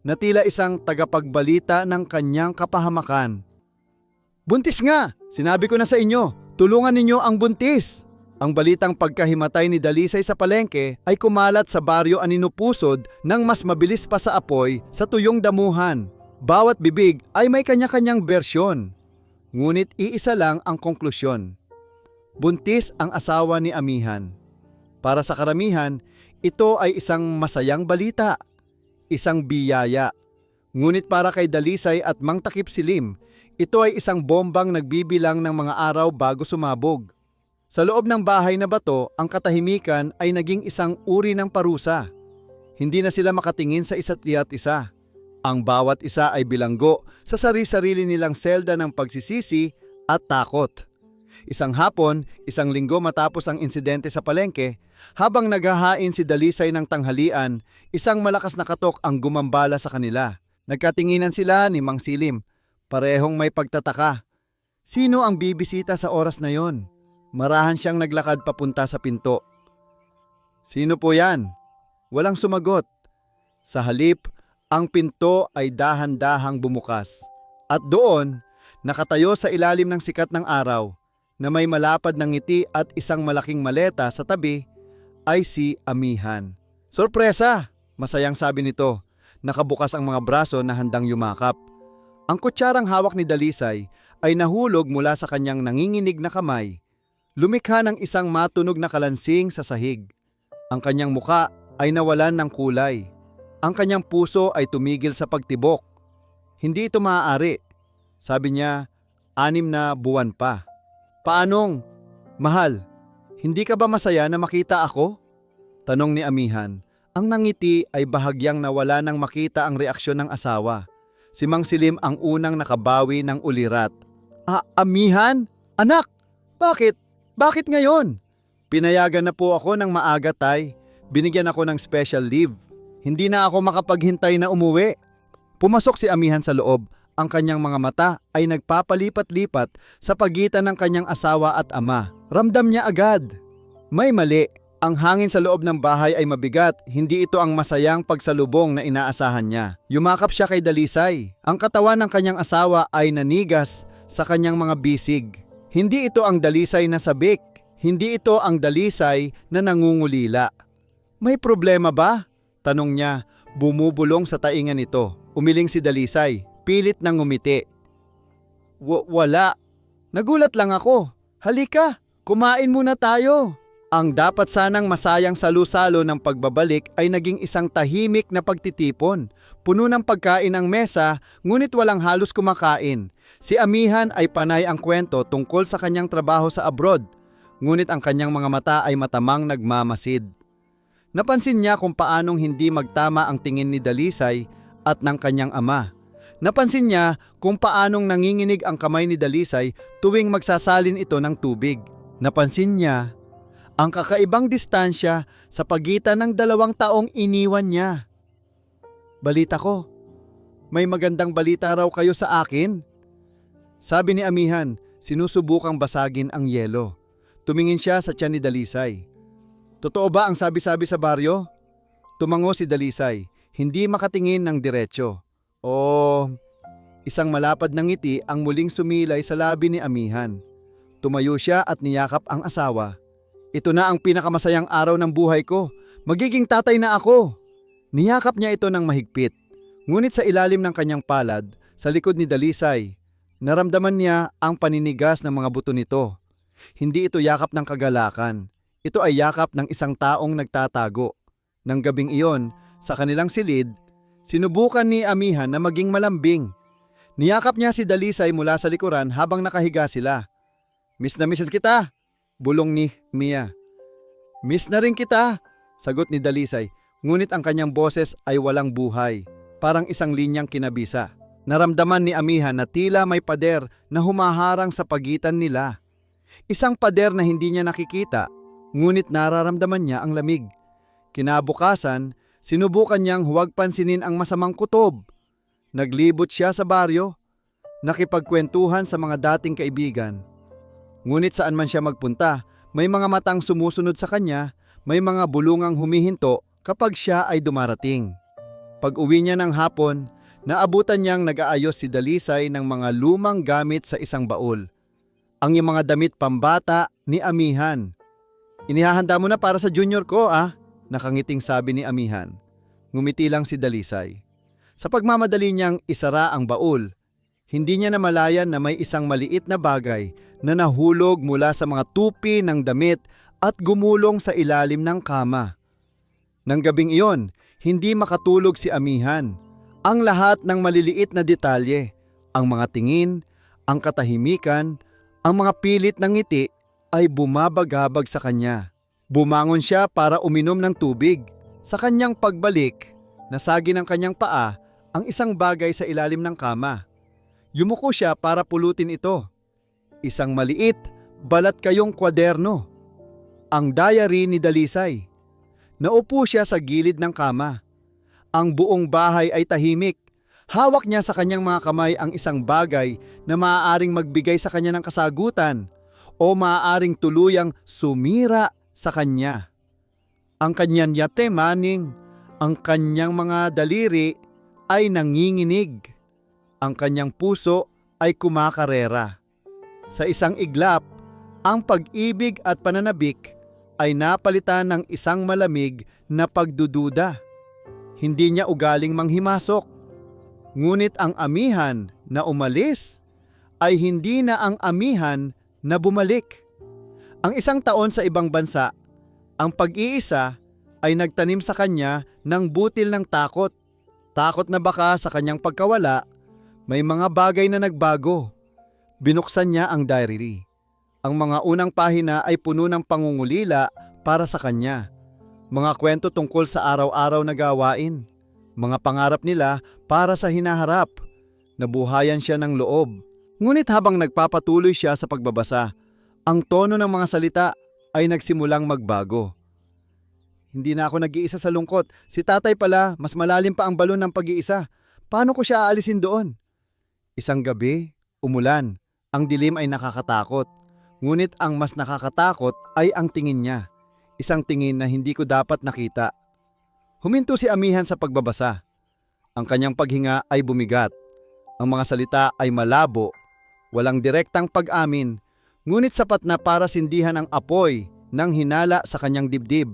na tila isang tagapagbalita ng kanyang kapahamakan. Buntis nga! Sinabi ko na sa inyo! Tulungan ninyo ang buntis! Ang balitang pagkahimatay ni Dalisay sa palengke ay kumalat sa baryo Aninupusod nang mas mabilis pa sa apoy sa tuyong damuhan. Bawat bibig ay may kanya-kanyang bersyon. Ngunit iisa lang ang konklusyon. Buntis ang asawa ni Amihan. Para sa karamihan, ito ay isang masayang balita, isang biyaya. Ngunit para kay Dalisay at Mang Takip Silim, ito ay isang bombang nagbibilang ng mga araw bago sumabog. Sa loob ng bahay na bato, ang katahimikan ay naging isang uri ng parusa. Hindi na sila makatingin sa isa't isa. Ang bawat isa ay bilanggo sa sarili-sarili nilang selda ng pagsisisi at takot. Isang hapon, 1 linggo matapos ang insidente sa palengke, habang naghahain si Dalisay ng tanghalian, isang malakas na katok ang gumambala sa kanila. Nagkatinginan sila ni Mang Silim. Parehong may pagtataka. Sino ang bibisita sa oras na yon? Marahan siyang naglakad papunta sa pinto. Sino po yan? Walang sumagot. Sa halip, ang pinto ay dahan-dahang bumukas. At doon, Nakatayo sa ilalim ng sikat ng araw na may malapad na ngiti at isang malaking maleta sa tabi ay si Amihan. "Sorpresa!" Masayang sabi nito. Nakabukas ang mga braso na handang yumakap. Ang kutsarang hawak ni Dalisay ay nahulog mula sa kanyang nanginginig na kamay. Lumikha ng isang matunog na kalansing sa sahig. Ang kanyang muka ay nawalan ng kulay. Ang kanyang puso ay tumigil sa pagtibok. Hindi ito maaari. Sabi niya, 6 na buwan pa. "Paanong? Mahal, hindi ka ba masaya na makita ako?" Tanong ni Amihan. Ang nangiti ay bahagyang nawala nang makita ang reaksyon ng asawa. Si Mang Silim ang unang nakabawi ng ulirat. Amihan? Anak! Bakit? Bakit ngayon?" "Pinayagan na po ako ng maaga, tay. Binigyan ako ng special leave. Hindi na ako makapaghintay na umuwi." Pumasok si Amihan sa loob. Ang kanyang mga mata ay nagpapalipat-lipat sa pagitan ng kanyang asawa at ama. Ramdam niya agad. May mali. Ang hangin sa loob ng bahay ay mabigat, hindi ito ang masayang pagsalubong na inaasahan niya. Yumakap siya kay Dalisay. Ang katawan ng kanyang asawa ay nanigas sa kanyang mga bisig. Hindi ito ang Dalisay na sabik. Hindi ito ang Dalisay na nangungulila. "May problema ba?" tanong niya, bumubulong sa taingan nito. Umiling si Dalisay, pilit nang ngumiti. Wala. Nagulat lang ako. Halika, kumain muna tayo." Ang dapat sanang masayang salu-salo ng pagbabalik ay naging isang tahimik na pagtitipon. Puno ng pagkain ang mesa, ngunit walang halos kumakain. Si Amihan ay panay ang kwento tungkol sa kanyang trabaho sa abroad, ngunit ang kanyang mga mata ay matamang nagmamasid. Napansin niya kung paanong hindi magtama ang tingin ni Dalisay at ng kanyang ama. Napansin niya kung paanong nanginginig ang kamay ni Dalisay tuwing magsasalin ito ng tubig. Napansin niya ang kakaibang distansya sa pagitan ng 2 taong iniwan niya. "Balita ko, may magandang balita raw kayo sa akin," sabi ni Amihan, sinusubukang basagin ang yelo. Tumingin siya sa tiyan ni Dalisay. "Totoo ba ang sabi-sabi sa baryo?" Tumango si Dalisay, hindi makatingin ng diretsyo. Isang malapad na ngiti ang muling sumilay sa labi ni Amihan. Tumayo siya at niyakap ang asawa. "Ito na ang pinakamasayang araw ng buhay ko. Magiging tatay na ako." Niyakap niya ito ng mahigpit. Ngunit sa ilalim ng kanyang palad, sa likod ni Dalisay, naramdaman niya ang paninigas ng mga buto nito. Hindi ito yakap ng kagalakan. Ito ay yakap ng isang taong nagtatago. Nang gabing iyon, sa kanilang silid, sinubukan ni Amihan na maging malambing. Niyakap niya si Dalisay mula sa likuran habang nakahiga sila. "Miss na misses kita," bulong ni Mia. "Miss na rin kita," sagot ni Dalisay, ngunit ang kanyang boses ay walang buhay, parang isang linyang kinabisa. Naramdaman ni Amihan na tila may pader na humaharang sa pagitan nila. Isang pader na hindi niya nakikita, ngunit nararamdaman niya ang lamig. Kinabukasan, sinubukan niyang huwag pansinin ang masamang kutob. Naglibot siya sa baryo, nakipagkwentuhan sa mga dating kaibigan. Ngunit saan man siya magpunta, may mga matang sumusunod sa kanya, may mga bulungang humihinto kapag siya ay dumarating. Pag-uwi niya ng hapon, naabutan niyang nag-aayos si Dalisay ng mga lumang gamit sa isang baul. Ang iyong mga damit pambata ni Amihan. "Inihahanda mo na para sa junior ko, nakangiting sabi ni Amihan. Ngumiti lang si Dalisay. Sa pagmamadali niyang isara ang baul, hindi niya namalayan na may isang maliit na bagay na nahulog mula sa mga tupi ng damit at gumulong sa ilalim ng kama. Nang gabing iyon, hindi makatulog si Amihan. Ang lahat ng maliliit na detalye, ang mga tingin, ang katahimikan, ang mga pilit ng ngiti ay bumabagabag sa kanya. Bumangon siya para uminom ng tubig. Sa kanyang pagbalik, nasagi ng kanyang paa ang isang bagay sa ilalim ng kama. Yumuko siya para pulutin ito. Isang maliit, balat kayong kwaderno. Ang diary ni Dalisay. Naupo siya sa gilid ng kama. Ang buong bahay ay tahimik. Hawak niya sa kanyang mga kamay ang isang bagay na maaaring magbigay sa kanya ng kasagutan o maaaring tuluyang sumira sa kanya. Ang kanyang yate maning, ang kanyang mga daliri ay nanginginig. Ang kanyang puso ay kumakarera. Sa isang iglap, ang pag-ibig at pananabik ay napalitan ng isang malamig na pagdududa. Hindi niya ugaling manghimasok. Ngunit ang amihan na umalis ay hindi na ang amihan na bumalik. Ang isang taon sa ibang bansa, ang pag-iisa ay nagtanim sa kanya ng butil ng takot. Takot na baka sa kanyang pagkawala, may mga bagay na nagbago. Binuksan niya ang diary. Ang mga unang pahina ay puno ng pangungulila para sa kanya. Mga kwento tungkol sa araw-araw na gawain. Mga pangarap nila para sa hinaharap. Nabuhayan siya ng loob. Ngunit habang nagpapatuloy siya sa pagbabasa, ang tono ng mga salita ay nagsimulang magbago. Hindi na ako nag-iisa sa lungkot. Si tatay pala, mas malalim pa ang balon ng pag-iisa. Paano ko siya aalisin doon? Isang gabi, umulan. Ang dilim ay nakakatakot. Ngunit ang mas nakakatakot ay ang tingin niya. Isang tingin na hindi ko dapat nakita. Huminto si amihan sa pagbabasa. Ang kanyang paghinga ay bumigat. Ang mga salita ay malabo. Walang direktang pag-amin. Ngunit sapat na para sindihan ang apoy ng hinala sa kanyang dibdib.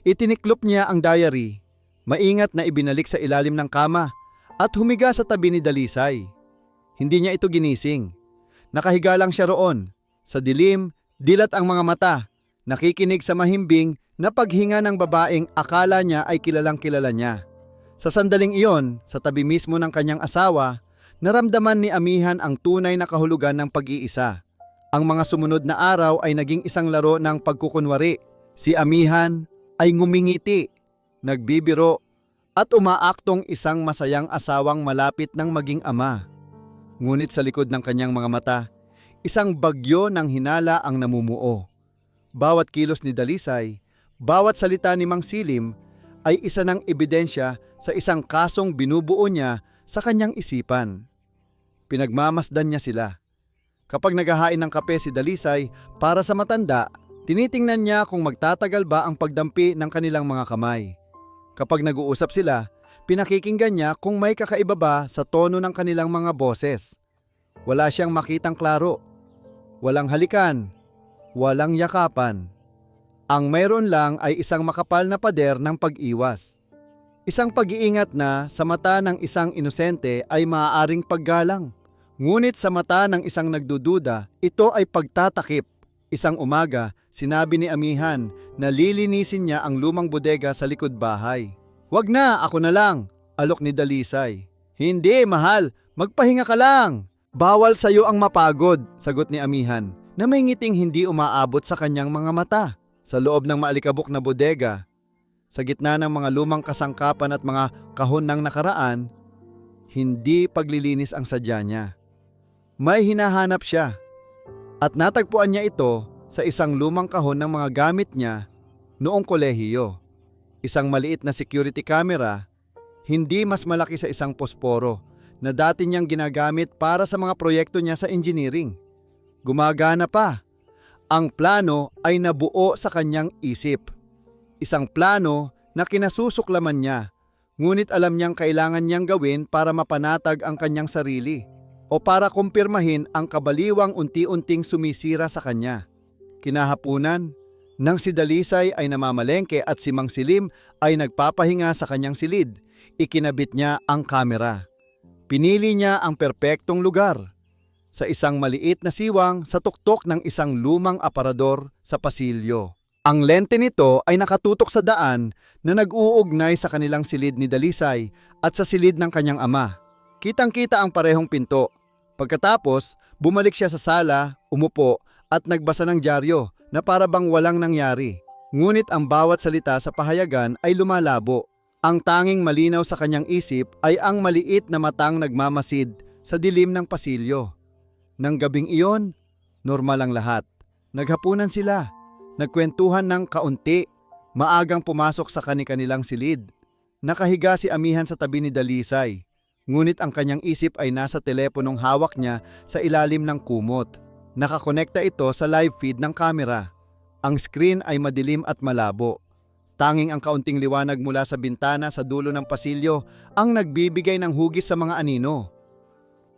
Itiniklop niya ang diary, maingat na ibinalik sa ilalim ng kama at humiga sa tabi ni Dalisay. Hindi niya ito ginising. Nakahiga lang siya roon. Sa dilim, dilat ang mga mata, nakikinig sa mahimbing na paghinga ng babaeng akala niya ay kilalang kilala niya. Sa sandaling iyon, sa tabi mismo ng kanyang asawa, naramdaman ni amihan ang tunay na kahulugan ng pag-iisa. Ang mga sumunod na araw ay naging isang laro ng pagkukunwari. Si amihan ay ngumingiti, nagbibiro, at umaaktong isang masayang asawang malapit ng maging ama. Ngunit sa likod ng kanyang mga mata, isang bagyo ng hinala ang namumuo. Bawat kilos ni Dalisay, bawat salita ni Mang Silim ay isa ng ebidensya sa isang kasong binubuo niya sa kanyang isipan. Pinagmamasdan niya sila. Kapag naghahain ng kape si Dalisay para sa matanda, tinitingnan niya kung magtatagal ba ang pagdampi ng kanilang mga kamay. Kapag nag-uusap sila, pinakikinggan niya kung may kakaiba ba sa tono ng kanilang mga boses. Wala siyang makitang klaro. Walang halikan. Walang yakapan. Ang mayroon lang ay isang makapal na pader ng pag-iwas. Isang pag-iingat na sa mata ng isang inosente ay maaaring paggalang. Ngunit sa mata ng isang nagdududa, ito ay pagtatakip. Isang umaga, sinabi ni amihan na lilinisin niya ang lumang bodega sa likod bahay. "Wag na, ako na lang," alok ni Dalisay. "Hindi, mahal. Magpahinga ka lang." "Bawal sa'yo ang mapagod," sagot ni amihan, na may ngiting hindi umaabot sa kanyang mga mata. Sa loob ng maalikabok na bodega, sa gitna ng mga lumang kasangkapan at mga kahon ng nakaraan, hindi paglilinis ang sadya niya. May hinahanap siya. At natagpuan niya ito sa isang lumang kahon ng mga gamit niya noong kolehiyo. Isang maliit na security camera, hindi mas malaki sa isang posporo, na dati niyang ginagamit para sa mga proyekto niya sa engineering. Gumagana pa. Ang plano ay nabuo sa kanyang isip. Isang plano na kinasusuklaman niya, ngunit alam niyang kailangan niyang gawin para mapanatag ang kanyang sarili o para kumpirmahin ang kabaliwang unti-unting sumisira sa kanya. Kinahapunan, nang si Dalisay ay namamalengke at si Mang Silim ay nagpapahinga sa kanyang silid, ikinabit niya ang kamera. Pinili niya ang perpektong lugar, sa isang maliit na siwang sa tuktok ng isang lumang aparador sa pasilyo. Ang lente nito ay nakatutok sa daan na nag-uugnay sa kanilang silid ni Dalisay at sa silid ng kanyang ama. Kitang-kita ang parehong pinto. Pagkatapos, bumalik siya sa sala, umupo at nagbasa ng dyaryo na para bang walang nangyari. Ngunit ang bawat salita sa pahayagan ay lumalabo. Ang tanging malinaw sa kanyang isip ay ang maliit na matang nagmamasid sa dilim ng pasilyo. Nang gabing iyon, normal ang lahat. Naghapunan sila, nagkwentuhan ng kaunti, maagang pumasok sa kani-kanilang silid. Nakahiga si amihan sa tabi ni Dalisay. Ngunit ang kanyang isip ay nasa teleponong hawak niya sa ilalim ng kumot. Nakakonekta ito sa live feed ng kamera. Ang screen ay madilim at malabo. Tanging ang kaunting liwanag mula sa bintana sa dulo ng pasilyo ang nagbibigay ng hugis sa mga anino.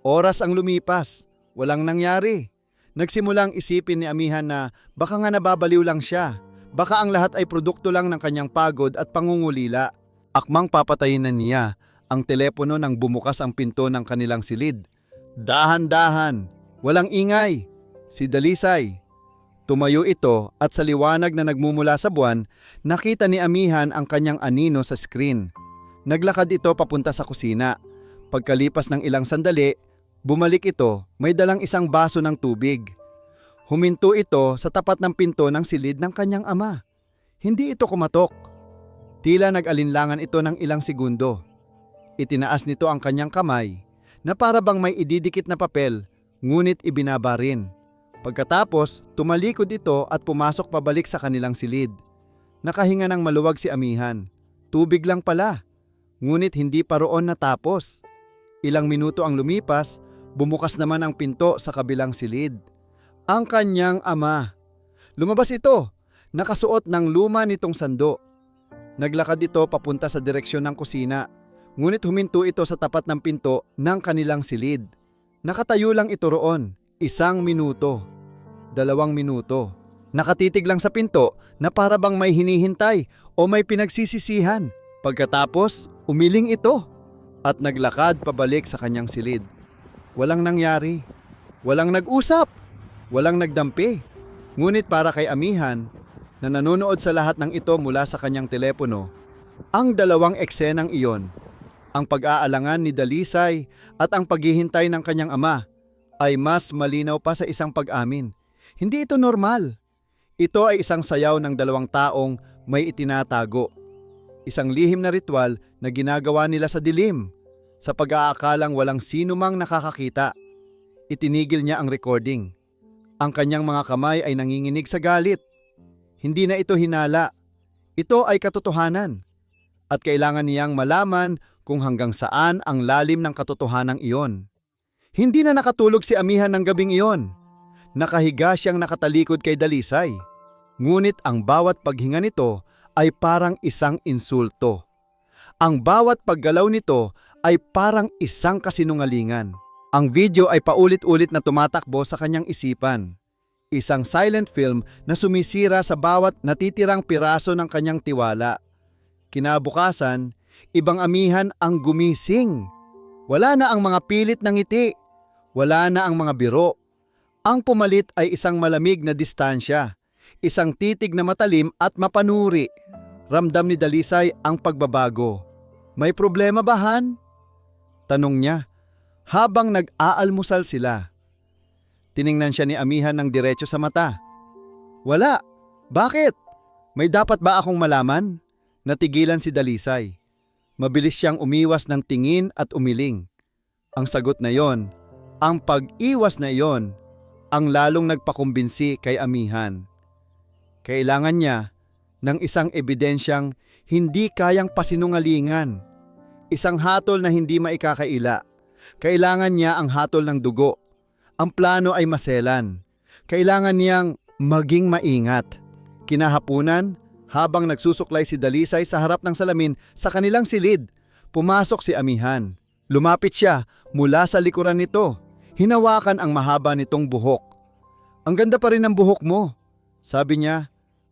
Oras ang lumipas, walang nangyari. Nagsimulang isipin ni amihan na baka nga nababaliw lang siya. Baka ang lahat ay produkto lang ng kanyang pagod at pangungulila. Akmang papatayin na niya ang telepono nang bumukas ang pinto ng kanilang silid. Dahan-dahan, walang ingay. Si Dalisay. Tumayo ito at sa liwanag na nagmumula sa buwan, nakita ni amihan ang kanyang anino sa screen. Naglakad ito papunta sa kusina. Pagkalipas ng ilang sandali, bumalik ito, may dalang isang baso ng tubig. Huminto ito sa tapat ng pinto ng silid ng kanyang ama. Hindi ito kumatok. Tila nag-alinlangan ito ng ilang segundo. Itinaas nito ang kanyang kamay na para bang may ididikit na papel, ngunit ibinaba rin. Pagkatapos, tumalikod ito at pumasok pabalik sa kanilang silid. Nakahinga ng maluwag si amihan. Tubig lang pala, ngunit hindi pa roon natapos. Ilang minuto ang lumipas, bumukas naman ang pinto sa kabilang silid. Ang kanyang ama. Lumabas ito, nakasuot ng luma nitong sando. Naglakad ito papunta sa direksyon ng kusina, ngunit huminto ito sa tapat ng pinto ng kanilang silid. Nakatayo lang ito roon, 1 minuto, 2 minuto. Nakatitig lang sa pinto na para bang may hinihintay o may pinagsisisihan. Pagkatapos, umiling ito at naglakad pabalik sa kanyang silid. Walang nangyari, walang nag-usap, walang nagdampi. Ngunit para kay amihan na nanonood sa lahat ng ito mula sa kanyang telepono, ang dalawang eksenang iyon, ang pag-aalangan ni Dalisay at ang paghihintay ng kanyang ama, ay mas malinaw pa sa isang pag-amin. Hindi ito normal. Ito ay isang sayaw ng dalawang taong may itinatago. Isang lihim na ritual na ginagawa nila sa dilim, sa pag-aakalang walang sino mang nakakakita. Itinigil niya ang recording. Ang kanyang mga kamay ay nanginginig sa galit. Hindi na ito hinala. Ito ay katotohanan. At kailangan niyang malaman kung hanggang saan ang lalim ng katotohanang iyon. Hindi na nakatulog si amihan ng gabing iyon. Nakahiga siyang nakatalikod kay Dalisay. Ngunit ang bawat paghinga nito ay parang isang insulto. Ang bawat paggalaw nito ay parang isang kasinungalingan. Ang video ay paulit-ulit na tumatakbo sa kanyang isipan. Isang silent film na sumisira sa bawat natitirang piraso ng kanyang tiwala. Kinabukasan, ibang amihan ang gumising. Wala na ang mga pilit na ngiti. Wala na ang mga biro. Ang pumalit ay isang malamig na distansya, isang titig na matalim at mapanuri. Ramdam ni Dalisay ang pagbabago. May problema ba, Han? Tanong niya, habang nag-aalmusal sila. Tiningnan siya ni amihan ng diretso sa mata. Wala. Bakit? May dapat ba akong malaman? Natigilan si Dalisay. Mabilis siyang umiwas ng tingin at umiling. Ang sagot na yon, ang pag-iwas na iyon, ang lalong nagpakumbinsi kay amihan. Kailangan niya ng isang ebidensyang hindi kayang pasinungalingan. Isang hatol na hindi maikakaila. Kailangan niya ang hatol ng dugo. Ang plano ay maselan. Kailangan niyang maging maingat. Kinahapunan, habang nagsusuklay si Dalisay sa harap ng salamin sa kanilang silid, pumasok si amihan. Lumapit siya mula sa likuran nito. Hinawakan ang mahaba nitong buhok. Ang ganda pa rin ng buhok mo, sabi niya.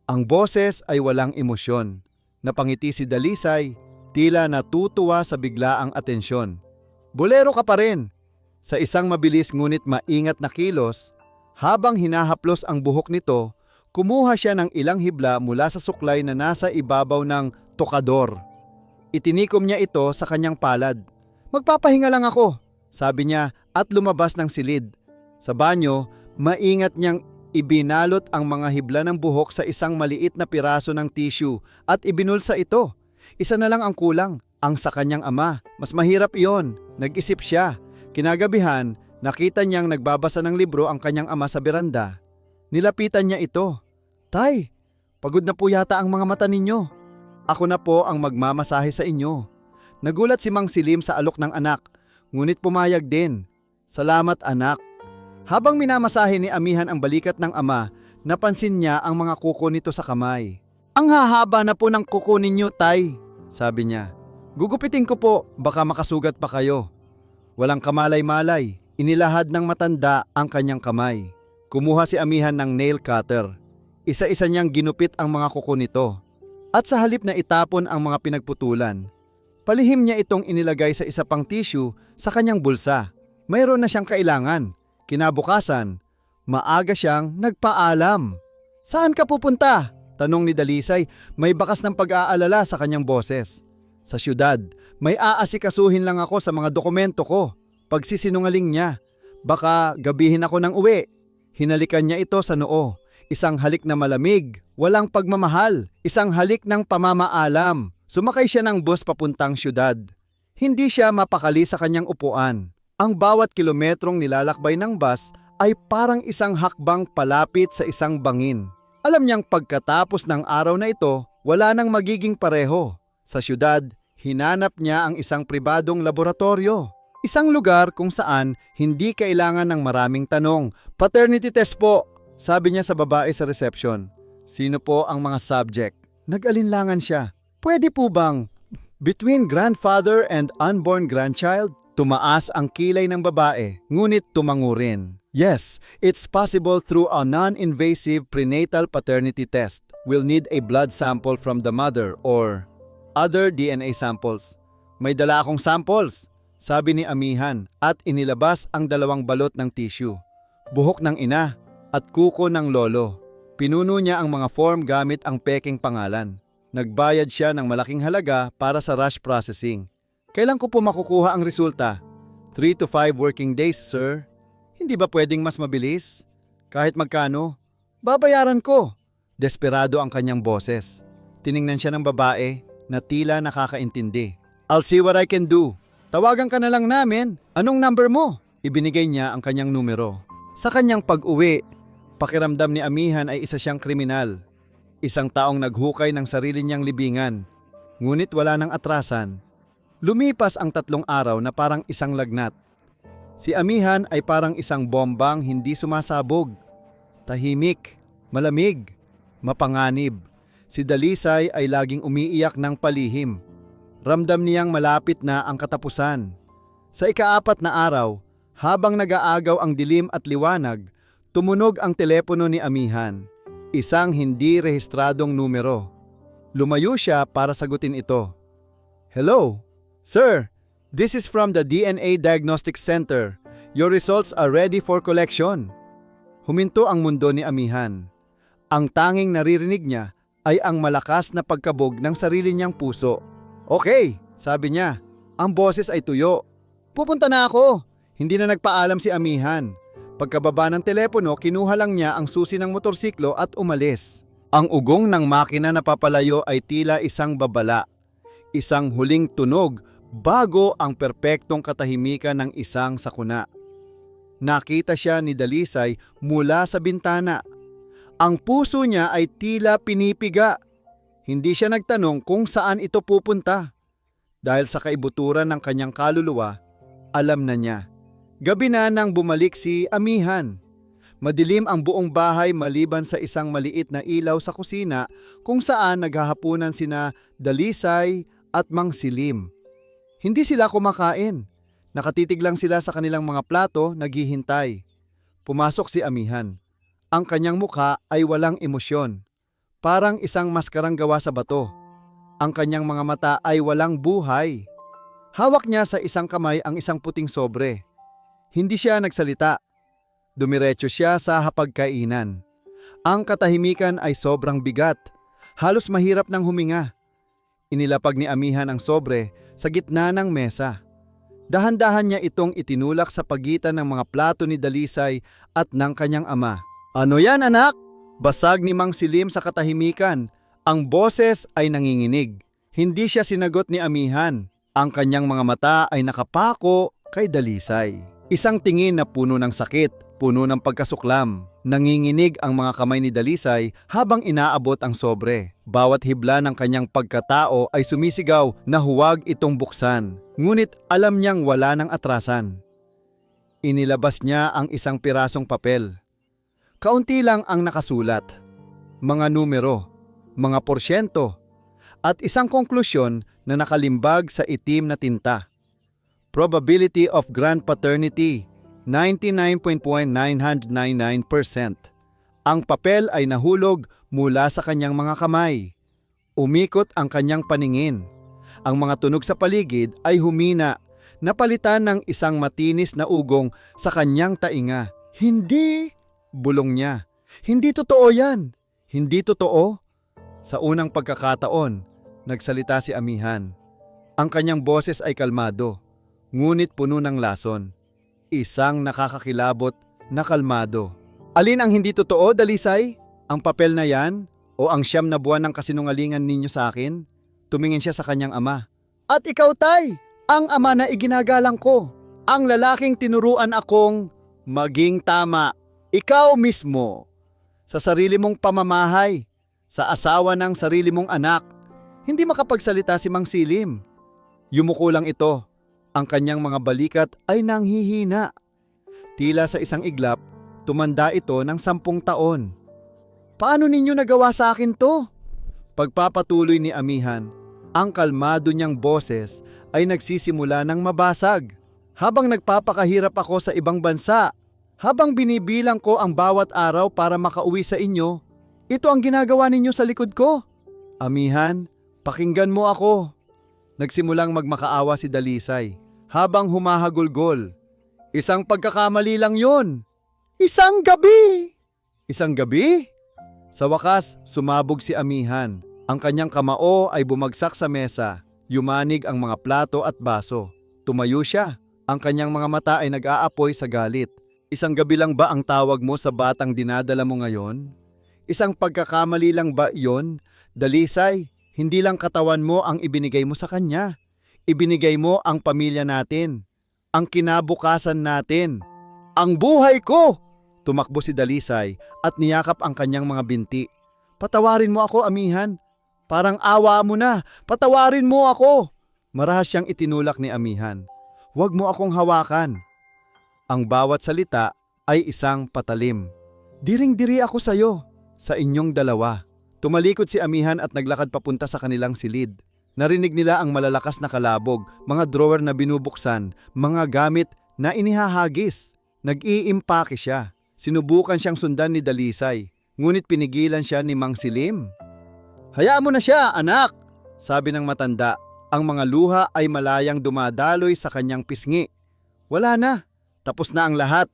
Ang boses ay walang emosyon. Napangiti si Dalisay, tila natutuwa sa biglaang atensyon. Bolero ka pa rin. Sa isang mabilis ngunit maingat na kilos, habang hinahaplos ang buhok nito, kumuha siya ng ilang hibla mula sa suklay na nasa ibabaw ng tokador. Itinikom niya ito sa kanyang palad. Magpapahinga lang ako, sabi niya at lumabas ng silid. Sa banyo, maingat niyang ibinalot ang mga hibla ng buhok sa isang maliit na piraso ng tissue at ibinulsa ito. Isa na lang ang kulang, ang sa kanyang ama. Mas mahirap iyon, nag-isip siya. Kinagabihan, nakita niyang nagbabasa ng libro ang kanyang ama sa beranda. Nilapitan niya ito. Tay, pagod na po yata ang mga mata ninyo. Ako na po ang magmamasahe sa inyo. Nagulat si Mang Silim sa alok ng anak, ngunit pumayag din. Salamat anak. Habang minamasahe ni amihan ang balikat ng ama, napansin niya ang mga kuko nito sa kamay. Ang hahaba na po ng kuko ninyo, tay, sabi niya. Gugupitin ko po, baka makasugat pa kayo. Walang kamalay-malay, Inilahad ng matanda ang kanyang kamay. Kumuha si amihan ng nail cutter. Isa-isa niyang ginupit ang mga kuko nito. At sa halip na itapon ang mga pinagputulan, palihim niya itong inilagay sa isa pang tissue sa kanyang bulsa. Mayroon na siyang kailangan. Kinabukasan, maaga siyang nagpaalam. "Saan ka pupunta?" tanong ni Dalisay, may bakas ng pag-aalala sa kanyang boses. "Sa syudad, may aasikasuhin lang ako sa mga dokumento ko." Pagsisinungaling niya. "Baka gabihin ako ng uwi." Hinalikan niya ito sa noo. Isang halik na malamig, walang pagmamahal, isang halik ng pamamaalam. Sumakay siya ng bus papuntang syudad. Hindi siya mapakali sa kanyang upuan. Ang bawat kilometrong nilalakbay ng bus ay parang isang hakbang palapit sa isang bangin. Alam niyang pagkatapos ng araw na ito, wala nang magiging pareho. Sa syudad, hinanap niya ang isang pribadong laboratorio. Isang lugar kung saan hindi kailangan ng maraming tanong. "Paternity test po," sabi niya sa babae sa reception. "Sino po ang mga subject?" Nag-alinlangan siya. "Pwede po bang between grandfather and unborn grandchild?" Tumaas ang kilay ng babae, ngunit tumango rin. "Yes, it's possible through a non-invasive prenatal paternity test. We'll need a blood sample from the mother or other DNA samples." "May dala akong samples," sabi ni amihan at inilabas ang 2 balot ng tissue. Buhok ng ina at kuko ng lolo. Pinuno niya ang mga form gamit ang peking pangalan. Nagbayad siya ng malaking halaga para sa rush processing. "Kailan ko po makukuha ang resulta?" 3 to 5 working days, sir." "Hindi ba pwedeng mas mabilis?" "Kahit magkano?" "Babayaran ko." Desperado ang kanyang boses. Tiningnan siya ng babae na tila nakakaintindi. "I'll see what I can do. Tawagan ka na lang namin. Anong number mo?" Ibinigay niya ang kanyang numero. Sa kanyang pag-uwi, pakiramdam ni amihan ay isa siyang kriminal. Isang taong naghukay ng sarili niyang libingan. Ngunit wala nang atrasan. Lumipas ang 3 araw na parang isang lagnat. Si amihan ay parang isang bombang hindi sumasabog. Tahimik, malamig, mapanganib. Si Dalisay ay laging umiiyak ng palihim. Ramdam niyang malapit na ang katapusan. Sa ika-4 na araw, habang nag-aagaw ang dilim at liwanag, tumunog ang telepono ni amihan. Isang hindi rehistradong numero. Lumayo siya para sagutin ito. "Hello? Sir, this is from the DNA Diagnostic Center. Your results are ready for collection." Huminto ang mundo ni amihan. Ang tanging naririnig niya ay ang malakas na pagkabog ng sarili niyang puso. "Okay," sabi niya. Ang boses ay tuyo. "Pupunta na ako." Hindi na nagpaalam si amihan. Pagkababa ng telepono, kinuha lang niya ang susi ng motorsiklo at umalis. Ang ugong ng makina na papalayo ay tila isang babala. Isang huling tunog bago ang perpektong katahimikan ng isang sakuna. Nakita siya ni Dalisay mula sa bintana. Ang puso niya ay tila pinipiga. Hindi siya nagtanong kung saan ito pupunta. Dahil sa kaibuturan ng kanyang kaluluwa, alam na niya. Gabi na nang bumalik si amihan. Madilim ang buong bahay maliban sa isang maliit na ilaw sa kusina kung saan naghahapunan sina Dalisay at Mang Silim. Hindi sila kumakain. Nakatitig lang sila sa kanilang mga plato, naghihintay. Pumasok si amihan. Ang kanyang mukha ay walang emosyon. Parang isang maskarang gawa sa bato. Ang kanyang mga mata ay walang buhay. Hawak niya sa isang kamay ang isang puting sobre. Hindi siya nagsalita. Dumiretso siya sa hapagkainan. Ang katahimikan ay sobrang bigat. Halos mahirap nang huminga. Inilapag ni amihan ang sobre sa gitna ng mesa. Dahan-dahan niya itong itinulak sa pagitan ng mga plato ni Dalisay at ng kanyang ama. "Ano yan, anak?" Basag ni Mang Silim sa katahimikan. Ang boses ay nanginginig. Hindi siya sinagot ni amihan. Ang kanyang mga mata ay nakapako kay Dalisay. Isang tingin na puno ng sakit, puno ng pagkasuklam. Nanginginig ang mga kamay ni Dalisay habang inaabot ang sobre. Bawat hibla ng kanyang pagkatao ay sumisigaw na huwag itong buksan. Ngunit alam niyang wala ng atrasan. Inilabas niya ang isang pirasong papel. Kaunti lang ang nakasulat. Mga numero, mga porsyento, at isang konklusyon na nakalimbag sa itim na tinta. Probability of grandpaternity, 99.999%. Ang papel ay nahulog mula sa kanyang mga kamay. Umikot ang kanyang paningin. Ang mga tunog sa paligid ay humina, napalitan ng isang matinis na ugong sa kanyang tainga. Hindi! Bulong niya. Hindi totoo yan! Hindi totoo? Sa unang pagkakataon, nagsalita si Amihan. Ang kanyang boses ay kalmado, ngunit puno ng lason. Isang nakakakilabot na kalmado. Alin ang hindi totoo, Dalisay? Ang papel na yan? O ang 9 na buwan ng kasinungalingan ninyo sa akin? Tumingin siya sa kanyang ama. At ikaw, Tay, ang ama na iginagalang ko. Ang lalaking tinuruan akong maging tama. Ikaw mismo. Sa sarili mong pamamahay. Sa asawa ng sarili mong anak. Hindi makapagsalita si Mang Silim. Yumuko lang ito. Ang kanyang mga balikat ay nanghihina. Tila sa isang iglap, tumanda ito ng 10 taon. Paano ninyo nagawa sa akin to? Pagpapatuloy ni Amihan, ang kalmado niyang boses ay nagsisimula ng mabasag. Habang nagpapakahirap ako sa ibang bansa, habang binibilang ko ang bawat araw para makauwi sa inyo, ito ang ginagawa ninyo sa likod ko. Amihan, pakinggan mo ako. Nagsimulang magmakaawa si Dalisay habang humahagulgol. Isang pagkakamali lang yon. Isang gabi! Isang gabi? Sa wakas, sumabog si Amihan. Ang kanyang kamao ay bumagsak sa mesa. Yumanig ang mga plato at baso. Tumayo siya. Ang kanyang mga mata ay nag-aapoy sa galit. Isang gabi lang ba ang tawag mo sa batang dinadala mo ngayon? Isang pagkakamali lang ba yon? Dalisay, hindi lang katawan mo ang ibinigay mo sa kanya. Ibinigay mo ang pamilya natin. Ang kinabukasan natin. Ang buhay ko! Tumakbo si Dalisay at niyakap ang kanyang mga binti. Patawarin mo ako, Amihan. Parang awa mo na. Patawarin mo ako. Marahas siyang itinulak ni Amihan. Huwag mo akong hawakan. Ang bawat salita ay isang patalim. Diring-diri ako sa inyong dalawa. Tumalikod si Amihan at naglakad papunta sa kanilang silid. Narinig nila ang malalakas na kalabog, mga drawer na binubuksan, mga gamit na inihahagis. Nag-iimpake siya. Sinubukan siyang sundan ni Dalisay, ngunit pinigilan siya ni Mang Silim. Hayaan mo na siya, anak! Sabi ng matanda. Ang mga luha ay malayang dumadaloy sa kanyang pisngi. Wala na. Tapos na ang lahat.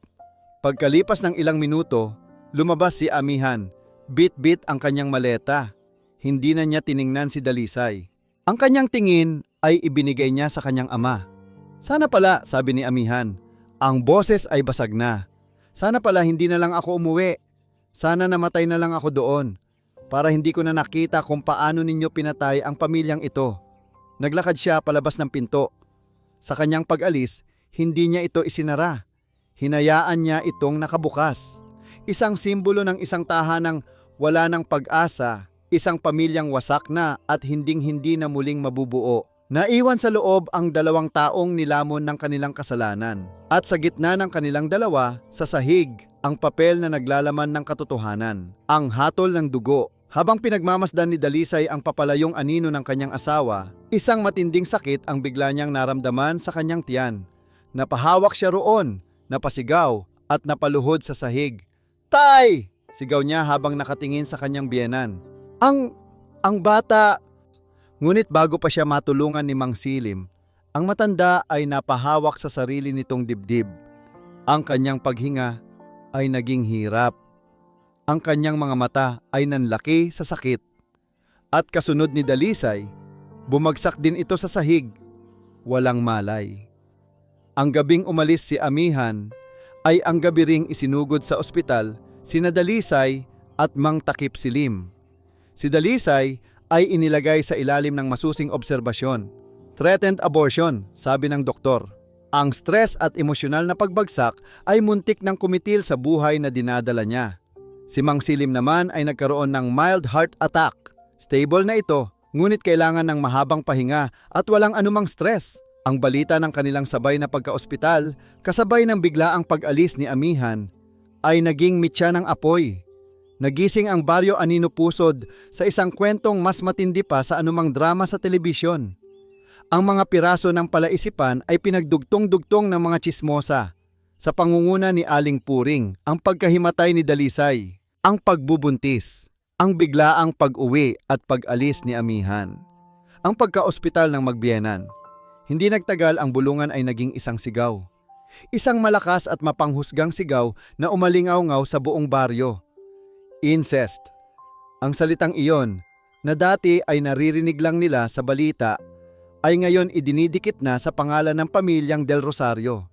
Pagkalipas ng ilang minuto, lumabas si Amihan. Bit-bit ang kanyang maleta. Hindi na niya tiningnan si Dalisay. Ang kanyang tingin ay ibinigay niya sa kanyang ama. Sana pala, sabi ni Amihan, ang boses ay basag na. Sana pala hindi na lang ako umuwi. Sana namatay na lang ako doon. Para hindi ko na nakita kung paano ninyo pinatay ang pamilyang ito. Naglakad siya palabas ng pinto. Sa kanyang pag-alis, hindi niya ito isinara. Hinayaan niya itong nakabukas. Isang simbolo ng isang tahanang wala ng pag-asa, isang pamilyang wasak na at hinding-hindi na muling mabubuo. Naiwan sa loob ang 2 taong nilamon ng kanilang kasalanan. At sa gitna ng kanilang dalawa, sa sahig, ang papel na naglalaman ng katotohanan. Ang hatol ng dugo. Habang pinagmamasdan ni Dalisay ang papalayong anino ng kanyang asawa, isang matinding sakit ang bigla niyang naramdaman sa kanyang tiyan. Napahawak siya roon, napasigaw at napaluhod sa sahig. Tay! Sigaw niya habang nakatingin sa kanyang biyenan. Ang bata... Ngunit bago pa siya matulungan ni Mang Silim, ang matanda ay napahawak sa sarili nitong dibdib. Ang kanyang paghinga ay naging hirap. Ang kanyang mga mata ay nanlaki sa sakit. At kasunod ni Dalisay, bumagsak din ito sa sahig. Walang malay. Ang gabing umalis si Amihan ay ang gabi ring isinugod sa ospital sina Dalisay at Mang Takip Silim. Si Dalisay ay inilagay sa ilalim ng masusing obserbasyon. Threatened abortion, sabi ng doktor. Ang stress at emosyonal na pagbagsak ay muntik ng kumitil sa buhay na dinadala niya. Si Mang Silim naman ay nagkaroon ng mild heart attack. Stable na ito, ngunit kailangan ng mahabang pahinga at walang anumang stress. Ang balita ng kanilang sabay na pagka-ospital, kasabay ng biglaang pag-alis ni Amihan, ay naging mitya ng apoy. Nagising ang Baryo Anino Pusod sa isang kwentong mas matindi pa sa anumang drama sa telebisyon. Ang mga piraso ng palaisipan ay pinagdugtong-dugtong ng mga tsismosa. sa pangunguna ni Aling Puring, ang pagkahimatay ni Dalisay, ang pagbubuntis, ang biglaang pag-uwi at pag-alis ni Amihan, ang pagka-ospital ng Magbiyenan. Hindi nagtagal ang bulungan ay naging isang sigaw. Isang malakas at mapanghusgang sigaw na umalingaw-ngaw sa buong baryo. Incest. Ang salitang iyon, na dati ay naririnig lang nila sa balita, ay ngayon idinidikit na sa pangalan ng pamilyang Del Rosario.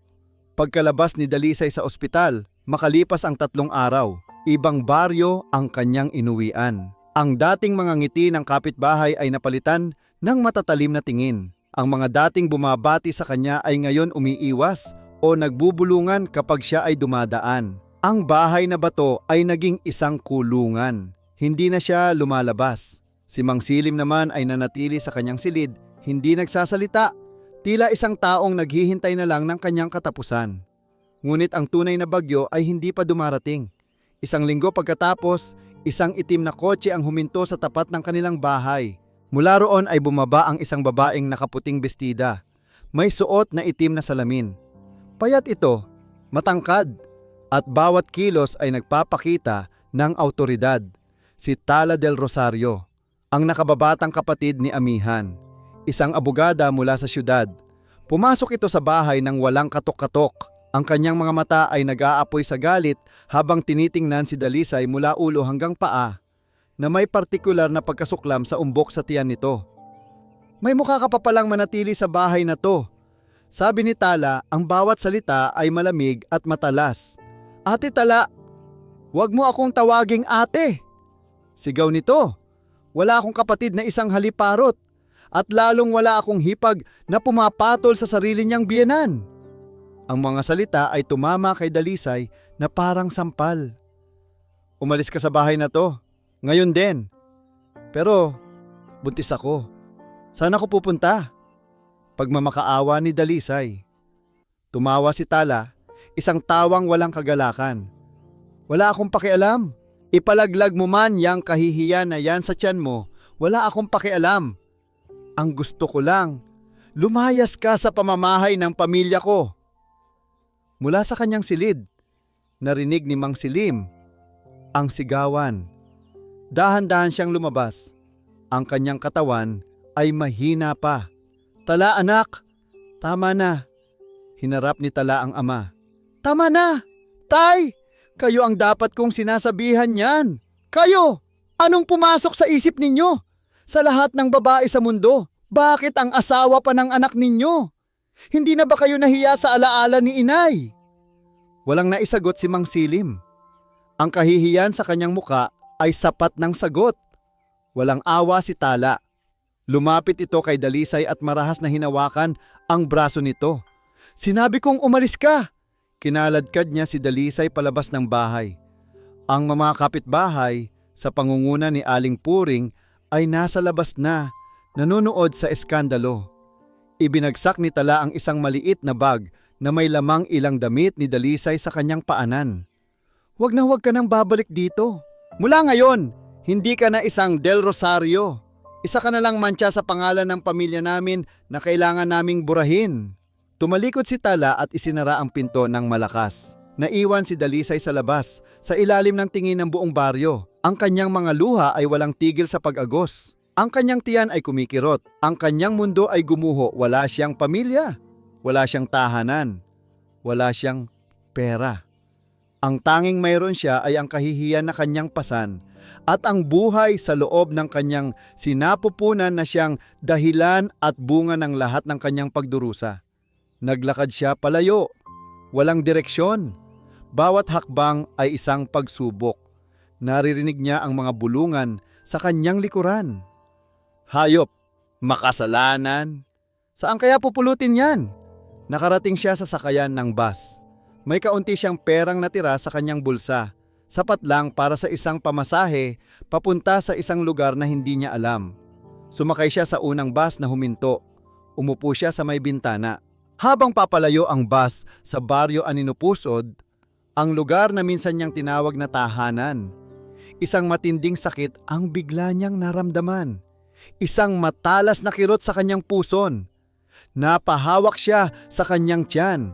Pagkalabas ni Dalisay sa ospital, makalipas ang 3 araw, ibang baryo ang kanyang inuwian. Ang dating mga ngiti ng kapitbahay ay napalitan ng matatalim na tingin. Ang mga dating bumabati sa kanya ay ngayon umiiwas o nagbubulungan kapag siya ay dumadaan. Ang bahay na bato ay naging isang kulungan. Hindi na siya lumalabas. Si Mang Silim naman ay nanatili sa kanyang silid, hindi nagsasalita. Tila isang taong naghihintay na lang ng kanyang katapusan. Ngunit ang tunay na bagyo ay hindi pa dumarating. Isang linggo pagkatapos, isang itim na kotse ang huminto sa tapat ng kanilang bahay. Mula roon ay bumaba ang isang babaeng nakaputing bestida. May suot na itim na salamin. Payat ito, matangkad, at bawat kilos ay nagpapakita ng autoridad. Si Tala del Rosario, ang nakababatang kapatid ni Amihan, isang abogada mula sa syudad. Pumasok ito sa bahay nang walang katok-katok. Ang kanyang mga mata ay nag-aapoy sa galit habang tinitingnan si Dalisay mula ulo hanggang paa, na may partikular na pagkasuklam sa umbok sa tiyan nito. May mukha ka pa palang manatili sa bahay na to. Sabi ni Tala, ang bawat salita ay malamig at matalas. Ate Tala, wag mo akong tawaging ate. Sigaw nito. Wala akong kapatid na isang haliparot at lalong wala akong hipag na pumapatol sa sarili niyang biyenan. Ang mga salita ay tumama kay Dalisay na parang sampal. Umalis ka sa bahay na to. Ngayon din. Pero buntis ako. Saan ako pupunta? Pagmamakaawa ni Dalisay. Tumawa si Tala, isang tawang walang kagalakan. Wala akong pakialam. Ipalaglag mo man yang kahihiyan na yan sa tiyan mo, wala akong pakialam. Ang gusto ko lang, lumayas ka sa pamamahay ng pamilya ko. Mula sa kanyang silid, narinig ni Mang Silim ang sigawan. Dahan-dahan siyang lumabas. Ang kanyang katawan ay mahina pa. Tala anak, tama na. Hinarap ni Tala ang ama. Tama na, Tay! Kayo ang dapat kong sinasabihan niyan. Kayo! Anong pumasok sa isip ninyo? Sa lahat ng babae sa mundo, bakit ang asawa pa ng anak ninyo? Hindi na ba kayo nahiya sa alaala ni inay? Walang naisagot si Mang Silim. Ang kahihiyan sa kanyang muka ay sapat ng sagot. Walang awa si Tala. Lumapit ito kay Dalisay at marahas na hinawakan ang braso nito. Sinabi kong umalis ka! Kinaladkad niya si Dalisay palabas ng bahay. Ang mga kapitbahay sa pangunguna ni Aling Puring ay nasa labas na, nanonood sa eskandalo. Ibinagsak ni Tala ang isang maliit na bag na may lamang ilang damit ni Dalisay sa kanyang paanan. Huwag na huwag ka nang babalik dito. Mula ngayon, hindi ka na isang Del Rosario. Isa ka na lang mantsa sa pangalan ng pamilya namin na kailangan naming burahin. Tumalikod si Tala at isinara ang pinto ng malakas. Naiwan si Dalisay sa labas, sa ilalim ng tingin ng buong baryo. Ang kanyang mga luha ay walang tigil sa pag-agos. Ang kanyang tiyan ay kumikirot. Ang kanyang mundo ay gumuho. Wala siyang pamilya. Wala siyang tahanan. Wala siyang pera. Ang tanging mayroon siya ay ang kahihiyan na kanyang pasan at ang buhay sa loob ng kanyang sinapupunan na siyang dahilan at bunga ng lahat ng kanyang pagdurusa. Naglakad siya palayo, walang direksyon. Bawat hakbang ay isang pagsubok. Naririnig niya ang mga bulungan sa kanyang likuran. Hayop, makasalanan. Saan kaya pupulutin yan? Nakarating siya sa sakayan ng bus. May kaunti siyang perang natira sa kanyang bulsa. Sapat lang para sa isang pamasahe papunta sa isang lugar na hindi niya alam. Sumakay siya sa unang bus na huminto. Umupo siya sa may bintana. Habang papalayo ang bus sa baryo Aninupusod, ang lugar na minsan niyang tinawag na tahanan, isang matinding sakit ang bigla niyang naramdaman. Isang matalas na kirot sa kanyang puson. Napahawak siya sa kanyang tiyan.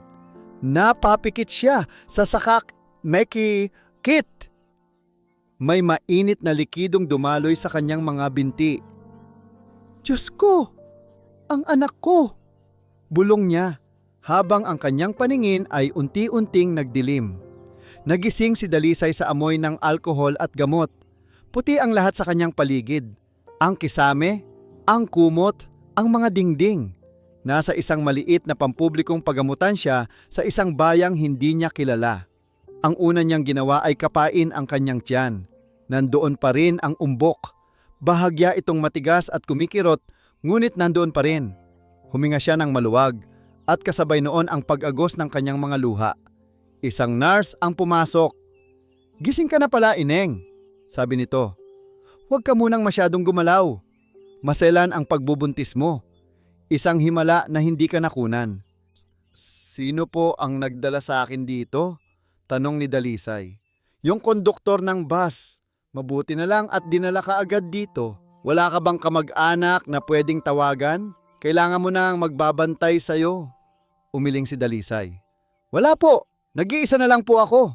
Napapikit siya sa sakak Meki Kit. May mainit na likidong dumaloy sa kanyang mga binti. Diyos ko! Ang anak ko! Bulong niya habang ang kanyang paningin ay unti-unting nagdilim. Nagising si Dalisay sa amoy ng alkohol at gamot. Puti ang lahat sa kanyang paligid. Ang kisame, ang kumot, ang mga dingding. Nasa isang maliit na pampublikong pagamutan siya sa isang bayang hindi niya kilala. Ang una niyang ginawa ay kapain ang kanyang tiyan. Nandoon pa rin ang umbok. Bahagya itong matigas at kumikirot, ngunit nandoon pa rin. Huminga siya ng maluwag at kasabay noon ang pag-agos ng kanyang mga luha. Isang nurse ang pumasok. Gising ka na pala, Ineng, sabi nito. Huwag ka munang masyadong gumalaw. Maselan ang pagbubuntis mo. Isang himala na hindi ka nakunan. Sino po ang nagdala sa akin dito? Tanong ni Dalisay. Yung konduktor ng bus. Mabuti na lang at dinala ka agad dito. Wala ka bang kamag-anak na pwedeng tawagan? Kailangan mo nang magbabantay sa'yo. Umiling si Dalisay. Wala po, nag-iisa na lang po ako.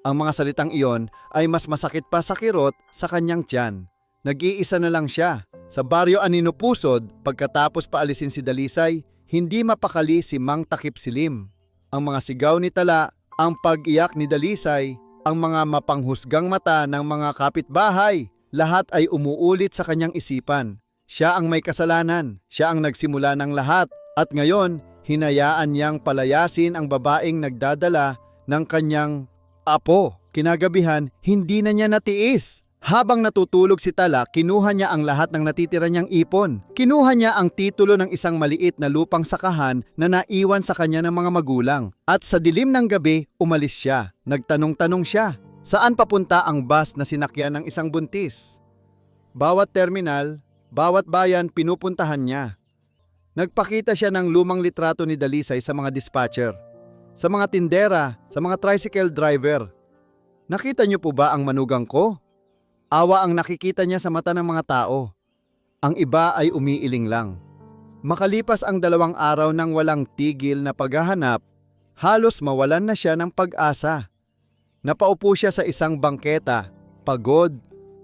Ang mga salitang iyon ay mas masakit pa sa kirot sa kanyang tiyan. Nag-iisa na lang siya. Sa baryo Anino Pusod, pagkatapos paalisin si Dalisay, hindi mapakali si Mang Takip Silim. Ang mga sigaw ni Tala, ang pag-iyak ni Dalisay, ang mga mapanghusgang mata ng mga kapitbahay, lahat ay umuulit sa kanyang isipan. Siya ang may kasalanan, siya ang nagsimula ng lahat, at ngayon, hinayaan niyang palayasin ang babaeng nagdadala ng kanyang apo. Kinagabihan, hindi na niya natiis. Habang natutulog si Tala, kinuha niya ang lahat ng natitira niyang ipon. Kinuha niya ang titulo ng isang maliit na lupang sakahan na naiwan sa kanya ng mga magulang. At sa dilim ng gabi, umalis siya. Nagtanong-tanong siya, saan papunta ang bus na sinakyan ng isang buntis? Bawat terminal, bawat bayan pinupuntahan niya. Nagpakita siya ng lumang litrato ni Dalisay sa mga dispatcher, sa mga tindera, sa mga tricycle driver. Nakita niyo po ba ang manugang ko? Awa ang nakikita niya sa mata ng mga tao. Ang iba ay umiiling lang. Makalipas ang 2 araw ng walang tigil na paghahanap, halos mawalan na siya ng pag-asa. Napaupo siya sa isang bangketa, pagod,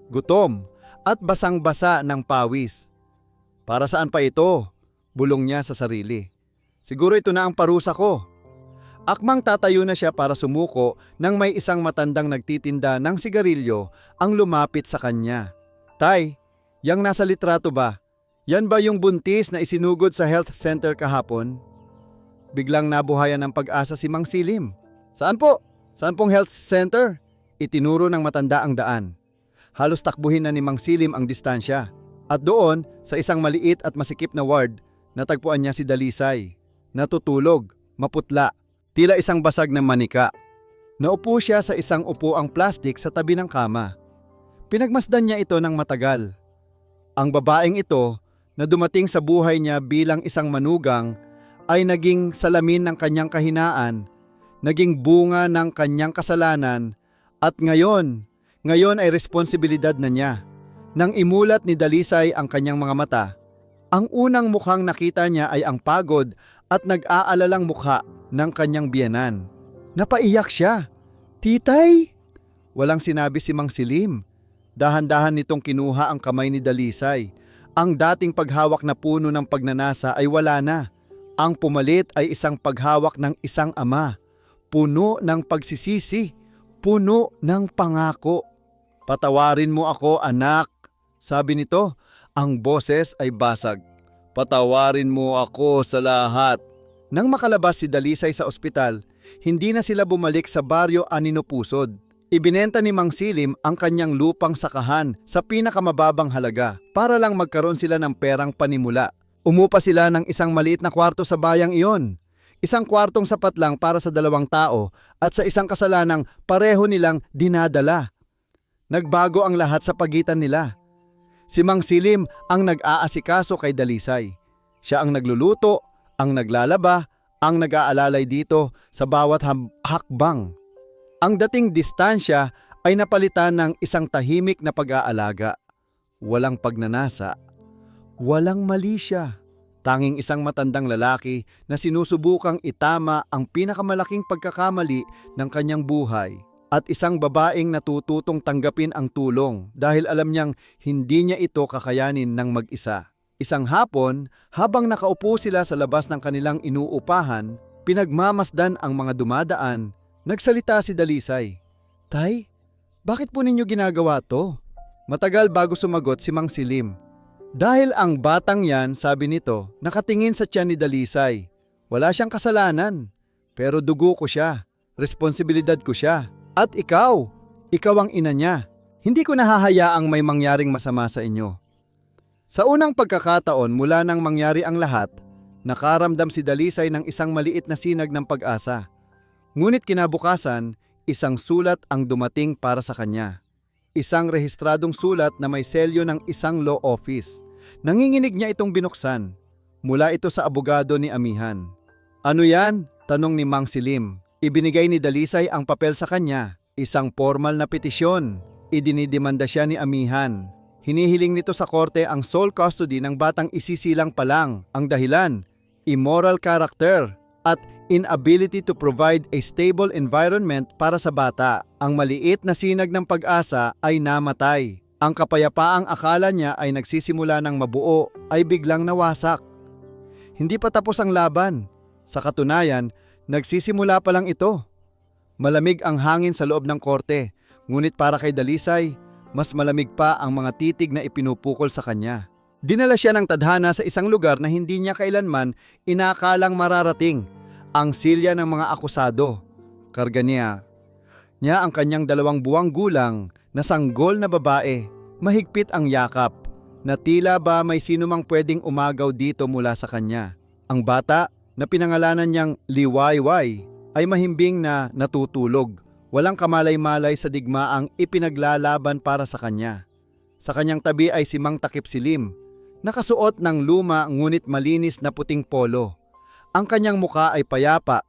gutom, at basang-basa ng pawis. Para saan pa ito? Bulong niya sa sarili. Siguro ito na ang parusa ko. Akmang tatayo na siya para sumuko nang may isang matandang nagtitinda ng sigarilyo ang lumapit sa kanya. Tay, yang nasa litrato ba? Yan ba yung buntis na isinugod sa health center kahapon? Biglang nabuhayan ng pag-asa si Mang Silim. Saan po? Saan pong health center? Itinuro ng matanda ang daan. Halos takbuhin na ni Mang Silim ang distansya. At doon, sa isang maliit at masikip na ward, natagpuan niya si Dalisay. Natutulog, maputla. Tila isang basag ng manika. Naupo siya sa isang upuang plastik sa tabi ng kama. Pinagmasdan niya ito ng matagal. Ang babaeng ito, na dumating sa buhay niya bilang isang manugang, ay naging salamin ng kanyang kahinaan, naging bunga ng kanyang kasalanan, at ngayon ay responsibilidad na niya. Nang imulat ni Dalisay ang kanyang mga mata, ang unang mukhang nakita niya ay ang pagod at nag-aalalang mukha ng kanyang biyenan. Napaiyak siya. Titay! Walang sinabi si Mang Silim. Dahan-dahan nitong kinuha ang kamay ni Dalisay. Ang dating paghawak na puno ng pagnanasa ay wala na. Ang pumalit ay isang paghawak ng isang ama. Puno ng pagsisisi. Puno ng pangako. Patawarin mo ako, anak. Sabi nito, ang boses ay basag. Patawarin mo ako sa lahat. Nang makalabas si Dalisay sa ospital, hindi na sila bumalik sa baryo Anino Pusod. Ibinenta ni Mang Silim ang kanyang lupang sakahan sa pinakamababang halaga para lang magkaroon sila ng perang panimula. Umupa sila ng isang maliit na kwarto sa bayang iyon. Isang kwartong sapat lang para sa 2 tao at sa isang kasalanang pareho nilang dinadala. Nagbago ang lahat sa pagitan nila. Si Mang Silim ang nag-aasikaso kay Dalisay. Siya ang nagluluto, ang naglalaba, ang nag-aalalay dito sa bawat hakbang. Ang dating distansya ay napalitan ng isang tahimik na pag-aalaga. Walang pagnanasa, walang mali siya. Tanging isang matandang lalaki na sinusubukang itama ang pinakamalaking pagkakamali ng kanyang buhay at isang babaeng natututong tanggapin ang tulong dahil alam niyang hindi niya ito kakayanin ng mag-isa. Isang hapon, habang nakaupo sila sa labas ng kanilang inuupahan, pinagmamasdan ang mga dumadaan, nagsalita si Dalisay. "Tay, bakit po ninyo ginagawa to?" Matagal bago sumagot si Mang Silim. Dahil ang batang yan, sabi nito, nakatingin sa tiyan ni Dalisay. Wala siyang kasalanan, pero dugo ko siya, responsibilidad ko siya. At ikaw ang ina niya. Hindi ko nahahayaang may mangyaring masama sa inyo. Sa unang pagkakataon mula nang mangyari ang lahat, nakaramdam si Dalisay ng isang maliit na sinag ng pag-asa. Ngunit kinabukasan, isang sulat ang dumating para sa kanya. Isang rehistradong sulat na may selyo ng isang law office. Nanginginig niya itong binuksan. Mula ito sa abogado ni Amihan. "Ano yan?" tanong ni Mang Silim. Ibinigay ni Dalisay ang papel sa kanya. Isang formal na petisyon. Idinidemanda siya ni Amihan. Hinihiling nito sa korte ang sole custody ng batang isisilang pa lang. Ang dahilan, immoral character at inability to provide a stable environment para sa bata. Ang maliit na sinag ng pag-asa ay namatay. Ang kapayapaang akala niya ay nagsisimula ng mabuo ay biglang nawasak. Hindi pa tapos ang laban. Sa katunayan, nagsisimula pa lang ito. Malamig ang hangin sa loob ng korte, ngunit para kay Dalisay, mas malamig pa ang mga titig na ipinupukol sa kanya. Dinala siya ng tadhana sa isang lugar na hindi niya kailanman inakalang mararating. Ang silya ng mga akusado. Karga niya ang kanyang 2 buwang gulang na sanggol na babae. Mahigpit ang yakap na tila ba may sinumang pwedeng umagaw dito mula sa kanya. Ang bata na pinangalanan niyang Liwayway ay mahimbing na natutulog. Walang kamalay-malay sa digmaang ipinaglalaban para sa kanya. Sa kanyang tabi ay si Mang Takip Silim, nakasuot ng luma ngunit malinis na puting polo. Ang kanyang muka ay payapa,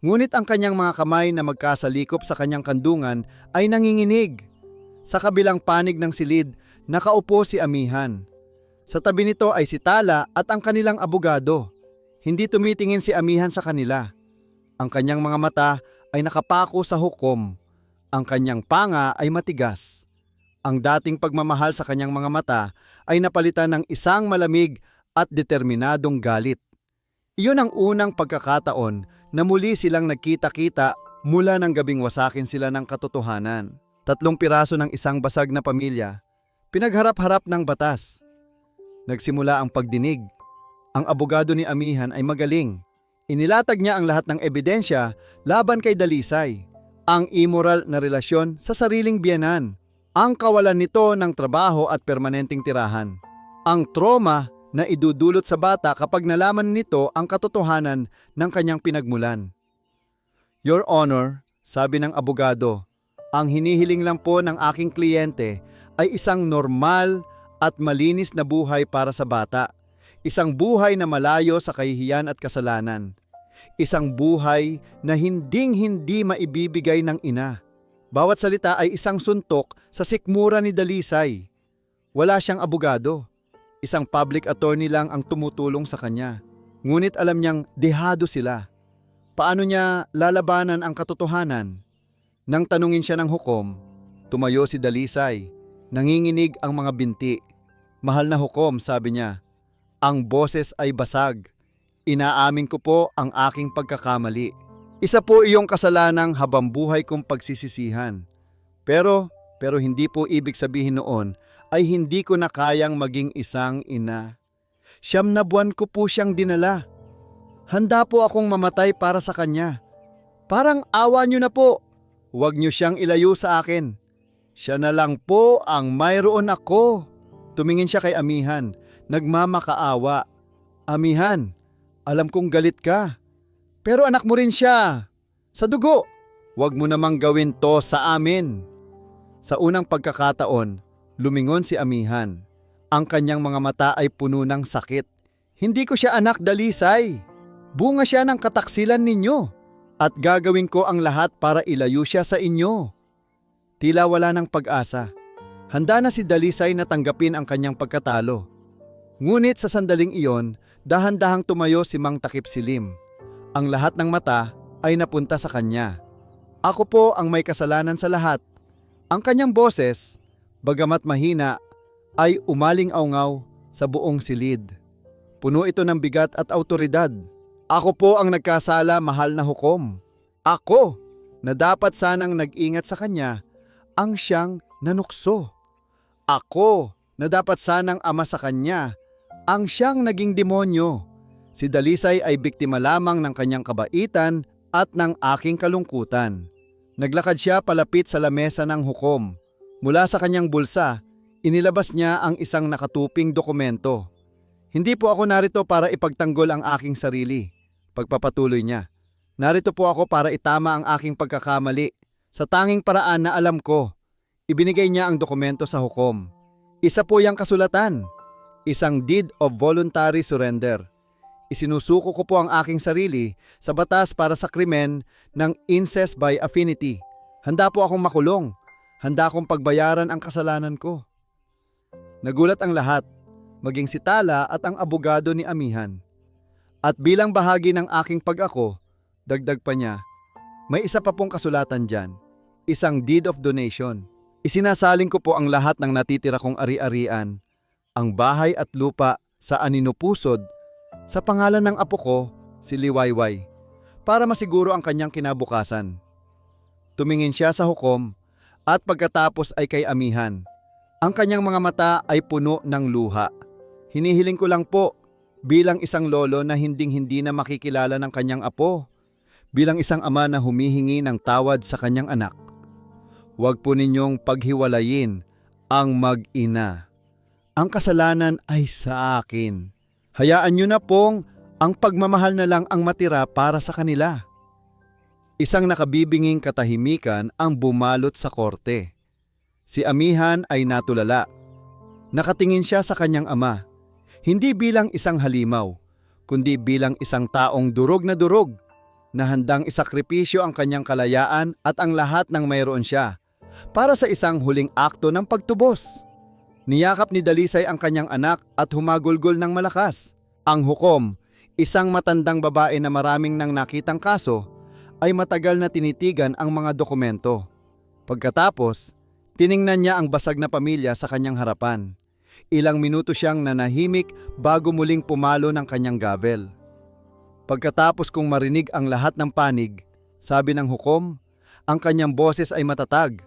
ngunit ang kanyang mga kamay na magkasalikop sa kanyang kandungan ay nanginginig. Sa kabilang panig ng silid, nakaupo si Amihan. Sa tabi nito ay si Tala at ang kanilang abogado. Hindi tumitingin si Amihan sa kanila. Ang kanyang mga mata ay nakapako sa hukom. Ang kanyang panga ay matigas. Ang dating pagmamahal sa kanyang mga mata ay napalitan ng isang malamig at determinadong galit. Iyon ang unang pagkakataon na muli silang nagkita-kita mula ng gabing wasakin sila ng katotohanan. 3 piraso ng isang basag na pamilya, pinagharap-harap ng batas. Nagsimula ang pagdinig. Ang abogado ni Amihan ay magaling. Inilatag niya ang lahat ng ebidensya laban kay Dalisay. Ang immoral na relasyon sa sariling biyenan. Ang kawalan nito ng trabaho at permanenteng tirahan. Ang trauma na idudulot sa bata kapag nalaman nito ang katotohanan ng kanyang pinagmulan. "Your Honor," sabi ng abogado, "ang hinihiling lang po ng aking kliyente ay isang normal at malinis na buhay para sa bata. Isang buhay na malayo sa kahihiyan at kasalanan. Isang buhay na hinding-hindi maibibigay ng ina." Bawat salita ay isang suntok sa sikmura ni Dalisay. Wala siyang abogado. Isang public attorney lang ang tumutulong sa kanya. Ngunit alam niyang dehado sila. Paano niya lalabanan ang katotohanan? Nang tanungin siya ng hukom, tumayo si Dalisay. Nanginginig ang mga binti. "Mahal na hukom," sabi niya, "ang boses ay basag. Inaamin ko po ang aking pagkakamali. Isa po iyong kasalanang habambuhay kong pagsisisihan. Pero hindi po ibig sabihin noon ay hindi ko na kayang maging isang ina. 9 na buwan ko po siyang dinala. Handa po akong mamatay para sa kanya. Parang awa niyo na po. Huwag niyo siyang ilayo sa akin. Siya na lang po ang mayroon ako." Tumingin siya kay Amihan, nagmamakaawa. "Amihan, alam kong galit ka. Pero anak mo rin siya. Sa dugo. Huwag mo namang gawin to sa amin." Sa unang pagkakataon, lumingon si Amihan. Ang kanyang mga mata ay puno ng sakit. "Hindi ko siya anak, Dalisay. Bunga siya ng kataksilan ninyo. At gagawin ko ang lahat para ilayo siya sa inyo." Tila wala ng pag-asa. Handa na si Dalisay na tanggapin ang kanyang pagkatalo. Ngunit sa sandaling iyon, Dahan-dahang tumayo si Mang Takip Silim. Ang lahat ng mata ay napunta sa kanya. Ako po ang may kasalanan sa lahat. Ang kanyang boses, bagamat mahina, ay umaling-aungaw sa buong silid. Puno ito ng bigat at autoridad. Ako po ang nagkasala, mahal na hukom. Ako, na dapat sanang nag-ingat sa kanya, ang siyang nanukso. Ako, na dapat sanang ama sa kanya, ang siyang naging demonyo. Si Dalisay ay biktima lamang ng kanyang kabaitan at ng aking kalungkutan. Naglakad siya palapit sa lamesa ng hukom. Mula sa kanyang bulsa, inilabas niya ang isang nakatuping dokumento. Hindi po ako narito para ipagtanggol ang aking sarili. Pagpapatuloy niya. Narito po ako para itama ang aking pagkakamali. Sa tanging paraan na alam ko, ibinigay niya ang dokumento sa hukom. Isa po yang kasulatan. Isang deed of voluntary surrender. Isinusuko ko po ang aking sarili sa batas para sa krimen ng incest by affinity. Handa po akong makulong. Handa akong pagbayaran ang kasalanan ko. Nagulat ang lahat, maging si Tala at ang abogado ni Amihan. At bilang bahagi ng aking pag-ako, dagdag pa niya, may isa pa pong kasulatan dyan, isang deed of donation. Isinasaling ko po ang lahat ng natitira kong ari-arian, ang bahay at lupa sa Aninupusod, sa pangalan ng apo ko, si Liwayway, para masiguro ang kanyang kinabukasan. Tumingin siya sa hukom at pagkatapos ay kay Amihan. Ang kanyang mga mata ay puno ng luha. Hinihiling ko lang po, bilang isang lolo na hinding-hindi na makikilala ng kanyang apo, bilang isang ama na humihingi ng tawad sa kanyang anak. Huwag po ninyong paghiwalayin ang mag-ina. Ang kasalanan ay sa akin. Hayaan nyo na pong ang pagmamahal na lang ang matira para sa kanila. Isang nakabibinging katahimikan ang bumalot sa korte. Si Amihan ay natulala. Nakatingin siya sa kanyang ama, hindi bilang isang halimaw, kundi bilang isang taong durog na handang isakripisyo ang kanyang kalayaan at ang lahat ng mayroon siya para sa isang huling akto ng pagtubos. Niyakap ni Dalisay ang kanyang anak at humagulgol ng malakas. Ang hukom, isang matandang babae na maraming nang nakitang kaso, ay matagal na tinitigan ang mga dokumento. Pagkatapos, tiningnan niya ang basag na pamilya sa kanyang harapan. Ilang minuto siyang nanahimik bago muling pumalo ng kanyang gavel. Pagkatapos kong marinig ang lahat ng panig, sabi ng hukom, ang kanyang boses ay matatag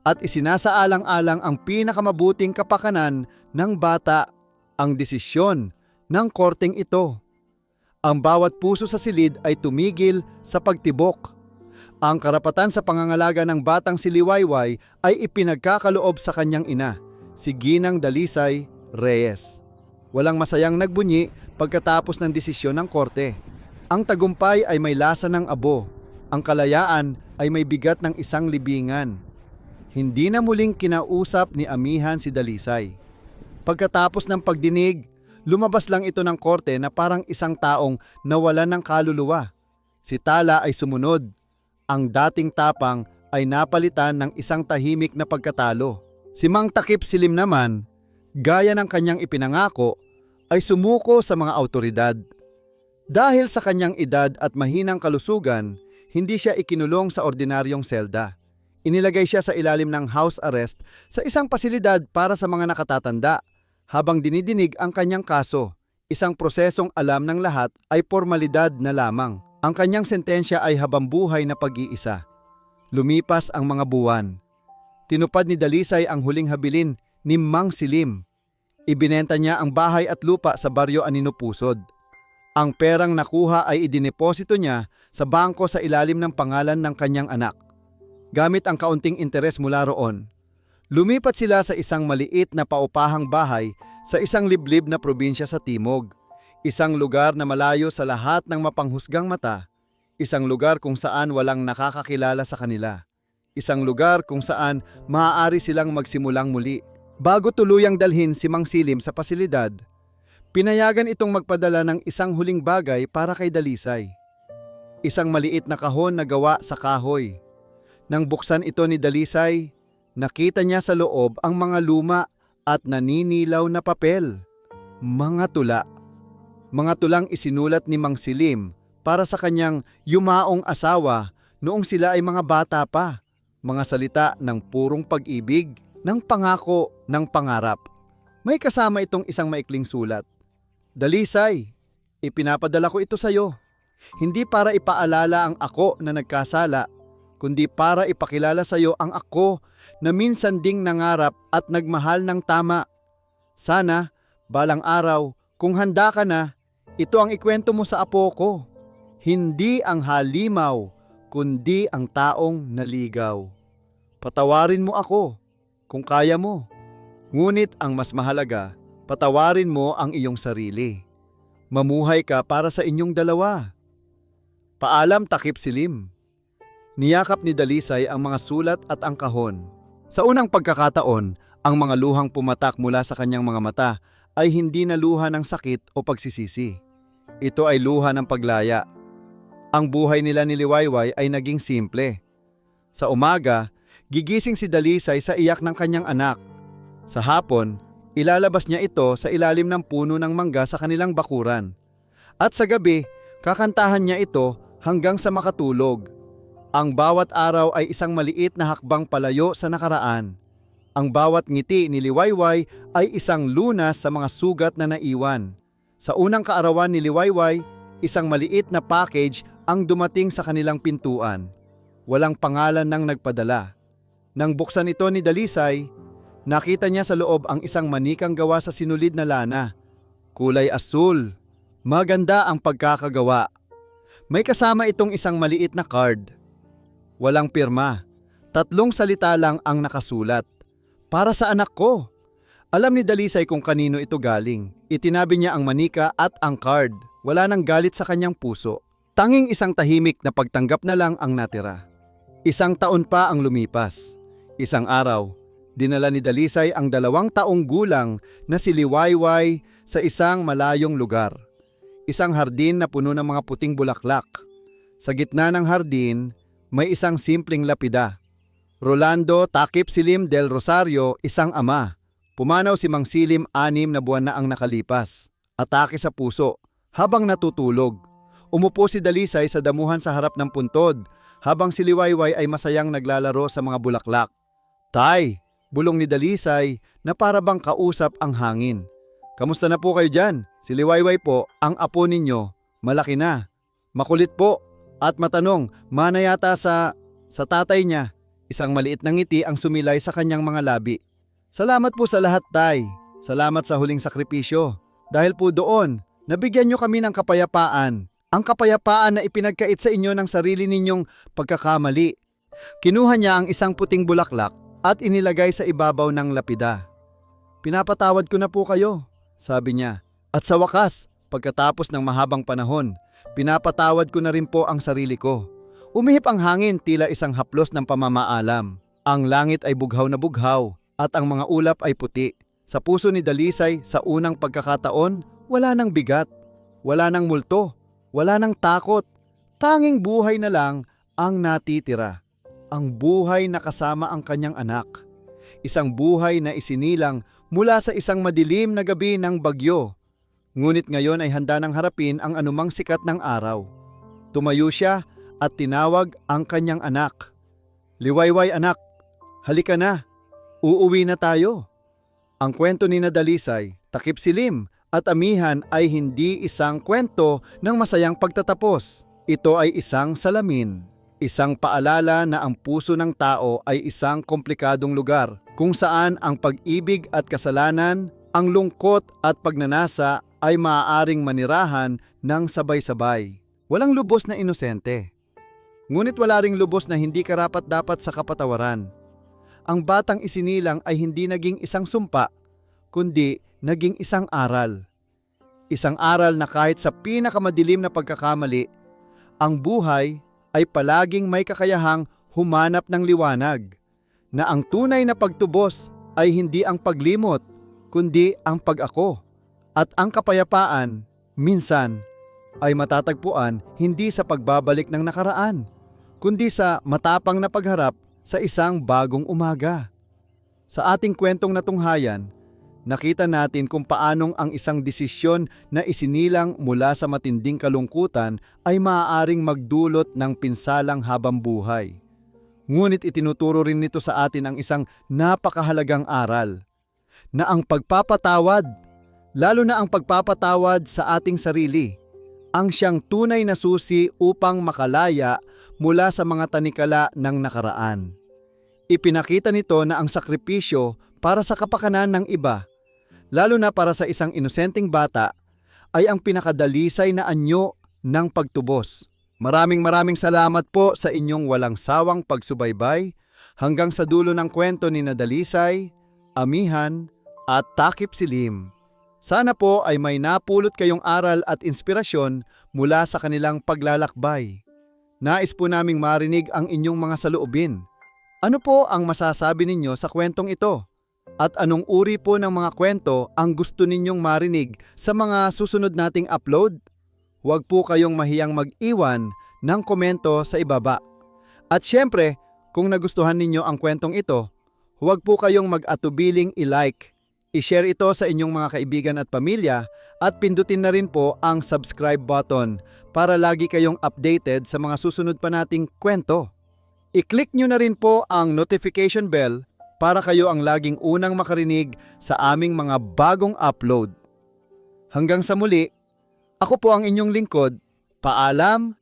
at isinasaalang-alang ang pinakamabuting kapakanan ng bata, ang desisyon ng korteng ito. Ang bawat puso sa silid ay tumigil sa pagtibok. Ang karapatan sa pangangalaga ng batang si Liwayway ay ipinagkakaloob sa kanyang ina, si Ginang Dalisay Reyes. Walang masayang nagbunyi pagkatapos ng desisyon ng korte. Ang tagumpay ay may lasa ng abo. Ang kalayaan ay may bigat ng isang libingan. Hindi na muling kinausap ni Amihan si Dalisay. Pagkatapos ng pagdinig, lumabas lang ito ng korte na parang isang taong nawalan ng kaluluwa. Si Tala ay sumunod. Ang dating tapang ay napalitan ng isang tahimik na pagkatalo. Si Mang Takip Silim naman, gaya ng kanyang ipinangako, ay sumuko sa mga awtoridad. Dahil sa kanyang edad at mahinang kalusugan, hindi siya ikinulong sa ordinaryong selda. Inilagay siya sa ilalim ng house arrest sa isang pasilidad para sa mga nakatatanda habang dinidinig ang kanyang kaso. Isang prosesong alam ng lahat ay formalidad na lamang. Ang kanyang sentensya ay habambuhay na pag-iisa. Lumipas ang mga buwan. Tinupad ni Dalisay ang huling habilin ni Mang Silim. Ibinenta niya ang bahay at lupa sa baryo Aninupusod. Ang perang nakuha ay idineposito niya sa bangko sa ilalim ng pangalan ng kanyang anak. Gamit ang kaunting interes mula roon, lumipat sila sa isang maliit na paupahang bahay sa isang liblib na probinsya sa timog. Isang lugar na malayo sa lahat ng mapanghusgang mata. Isang lugar kung saan walang nakakakilala sa kanila. Isang lugar kung saan maaari silang magsimulang muli. Bago tuluyang dalhin si Mang Silim sa pasilidad, pinayagan itong magpadala ng isang huling bagay para kay Dalisay. Isang maliit na kahon na gawa sa kahoy. Nang buksan ito ni Dalisay, nakita niya sa loob ang mga luma at naninilaw na papel. Mga tula. Mga tulang isinulat ni Mang Silim para sa kanyang yumaong asawa noong sila ay mga bata pa. Mga salita ng purong pag-ibig, ng pangako, ng pangarap. May kasama itong isang maikling sulat. Dalisay, ipinapadala ko ito sa iyo. Hindi para ipaalala ang ako na nagkasala, kundi para ipakilala sa iyo ang ako na minsan ding nangarap at nagmahal ng tama. Sana, balang araw, kung handa ka na, ito ang ikwento mo sa apo ko. Hindi ang halimaw, kundi ang taong naligaw. Patawarin mo ako, kung kaya mo. Ngunit ang mas mahalaga, patawarin mo ang iyong sarili. Mamuhay ka para sa inyong dalawa. Paalam, Takip Silim. Niyakap ni Dalisay ang mga sulat at ang kahon. Sa unang pagkakataon, ang mga luhang pumatak mula sa kanyang mga mata ay hindi na luha ng sakit o pagsisisi. Ito ay luha ng paglaya. Ang buhay nila ni Liwayway ay naging simple. Sa umaga, gigising si Dalisay sa iyak ng kanyang anak. Sa hapon, ilalabas niya ito sa ilalim ng puno ng mangga sa kanilang bakuran. At sa gabi, kakantahan niya ito hanggang sa makatulog. Ang bawat araw ay isang maliit na hakbang palayo sa nakaraan. Ang bawat ngiti ni Liwayway ay isang lunas sa mga sugat na naiwan. Sa unang kaarawan ni Liwayway, isang maliit na package ang dumating sa kanilang pintuan. Walang pangalan ng nagpadala. Nang buksan ito ni Dalisay, nakita niya sa loob ang isang manikang gawa sa sinulid na lana. Kulay asul. Maganda ang pagkakagawa. May kasama itong isang maliit na card. Walang pirma. 3 salita lang ang nakasulat. Para sa anak ko. Alam ni Dalisay kung kanino ito galing. Itinabi niya ang manika at ang card. Wala nang galit sa kanyang puso. Tanging isang tahimik na pagtanggap na lang ang natira. 1 taon pa ang lumipas. Isang araw, dinala ni Dalisay ang 2 taong gulang na si Liwayway sa isang malayong lugar. Isang hardin na puno ng mga puting bulaklak. Sa gitna ng hardin, may isang simpleng lapida. Rolando Takip Silim del Rosario, isang ama. Pumanaw si Mang Silim 6 na buwan na ang nakalipas. Atake sa puso, habang natutulog. Umupo si Dalisay sa damuhan sa harap ng puntod, habang si Liwayway ay masayang naglalaro sa mga bulaklak. Tay, bulong ni Dalisay na para bang kausap ang hangin. Kamusta na po kayo dyan? Si Liwayway po, ang apo ninyo, malaki na. Makulit po at matanong, mana yata sa tatay niya. Isang maliit na ngiti ang sumilay sa kanyang mga labi. Salamat po sa lahat, Tay. Salamat sa huling sakripisyo. Dahil po doon, nabigyan niyo kami ng kapayapaan. Ang kapayapaan na ipinagkait sa inyo ng sarili ninyong pagkakamali. Kinuha niya ang isang puting bulaklak at inilagay sa ibabaw ng lapida. Pinapatawad ko na po kayo, sabi niya. At sa wakas, pagkatapos ng mahabang panahon, pinapatawad ko na rin po ang sarili ko. Umihip ang hangin tila isang haplos ng pamamaalam. Ang langit ay bughaw na bughaw at ang mga ulap ay puti. Sa puso ni Dalisay sa unang pagkakataon, wala nang bigat, wala nang multo, wala nang takot. Tanging buhay na lang ang natitira. Ang buhay na kasama ang kanyang anak. Isang buhay na isinilang mula sa isang madilim na gabi ng bagyo. Ngunit ngayon ay handa nang harapin ang anumang sikat ng araw. Tumayo siya at tinawag ang kanyang anak. Liwayway anak, halika na. Uuwi na tayo. Ang kwento ni Dalisay, Takip Silim at amihan ay hindi isang kwento ng masayang pagtatapos. Ito ay isang salamin. Isang paalala na ang puso ng tao ay isang komplikadong lugar kung saan ang pag-ibig at kasalanan, ang lungkot at pagnanasa ay maaaring manirahan ng sabay-sabay. Walang lubos na inosente. Ngunit wala ring lubos na hindi karapat-dapat sa kapatawaran. Ang batang isinilang ay hindi naging isang sumpa, kundi naging isang aral. Isang aral na kahit sa pinakamadilim na pagkakamali, ang buhay ay palaging may kakayahang humanap ng liwanag, na ang tunay na pagtubos ay hindi ang paglimot, kundi ang pag-ako. At ang kapayapaan, minsan, ay matatagpuan hindi sa pagbabalik ng nakaraan, kundi sa matapang na pagharap sa isang bagong umaga. Sa ating kwentong natunghayan, Nakita natin kung paanong ang isang desisyon na isinilang mula sa matinding kalungkutan ay maaaring magdulot ng pinsalang habang buhay. Ngunit itinuturo rin nito sa atin ang isang napakahalagang aral, na ang pagpapatawad, lalo na ang pagpapatawad sa ating sarili, ang siyang tunay na susi upang makalaya mula sa mga tanikala ng nakaraan. Ipinakita nito na ang sakripisyo para sa kapakanan ng iba, lalo na para sa isang inosenteng bata, ay ang pinakadalisay na anyo ng pagtubos. Maraming salamat po sa inyong walang sawang pagsubaybay hanggang sa dulo ng kwento ni Dalisay, Amihan at Takip Silim. Sana po ay may napulot kayong aral at inspirasyon mula sa kanilang paglalakbay. Nais po naming marinig ang inyong mga saloobin. Ano po ang masasabi ninyo sa kwentong ito? At anong uri po ng mga kwento ang gusto ninyong marinig sa mga susunod nating upload? Huwag po kayong mahiyang mag-iwan ng komento sa ibaba. At syempre, kung nagustuhan ninyo ang kwentong ito, huwag po kayong mag-atubiling i-like, i-share ito sa inyong mga kaibigan at pamilya at pindutin na rin po ang subscribe button para lagi kayong updated sa mga susunod pa nating kwento. I-click nyo na rin po ang notification bell para kayo ang laging unang makarinig sa aming mga bagong upload. Hanggang sa muli, ako po ang inyong lingkod. Paalam!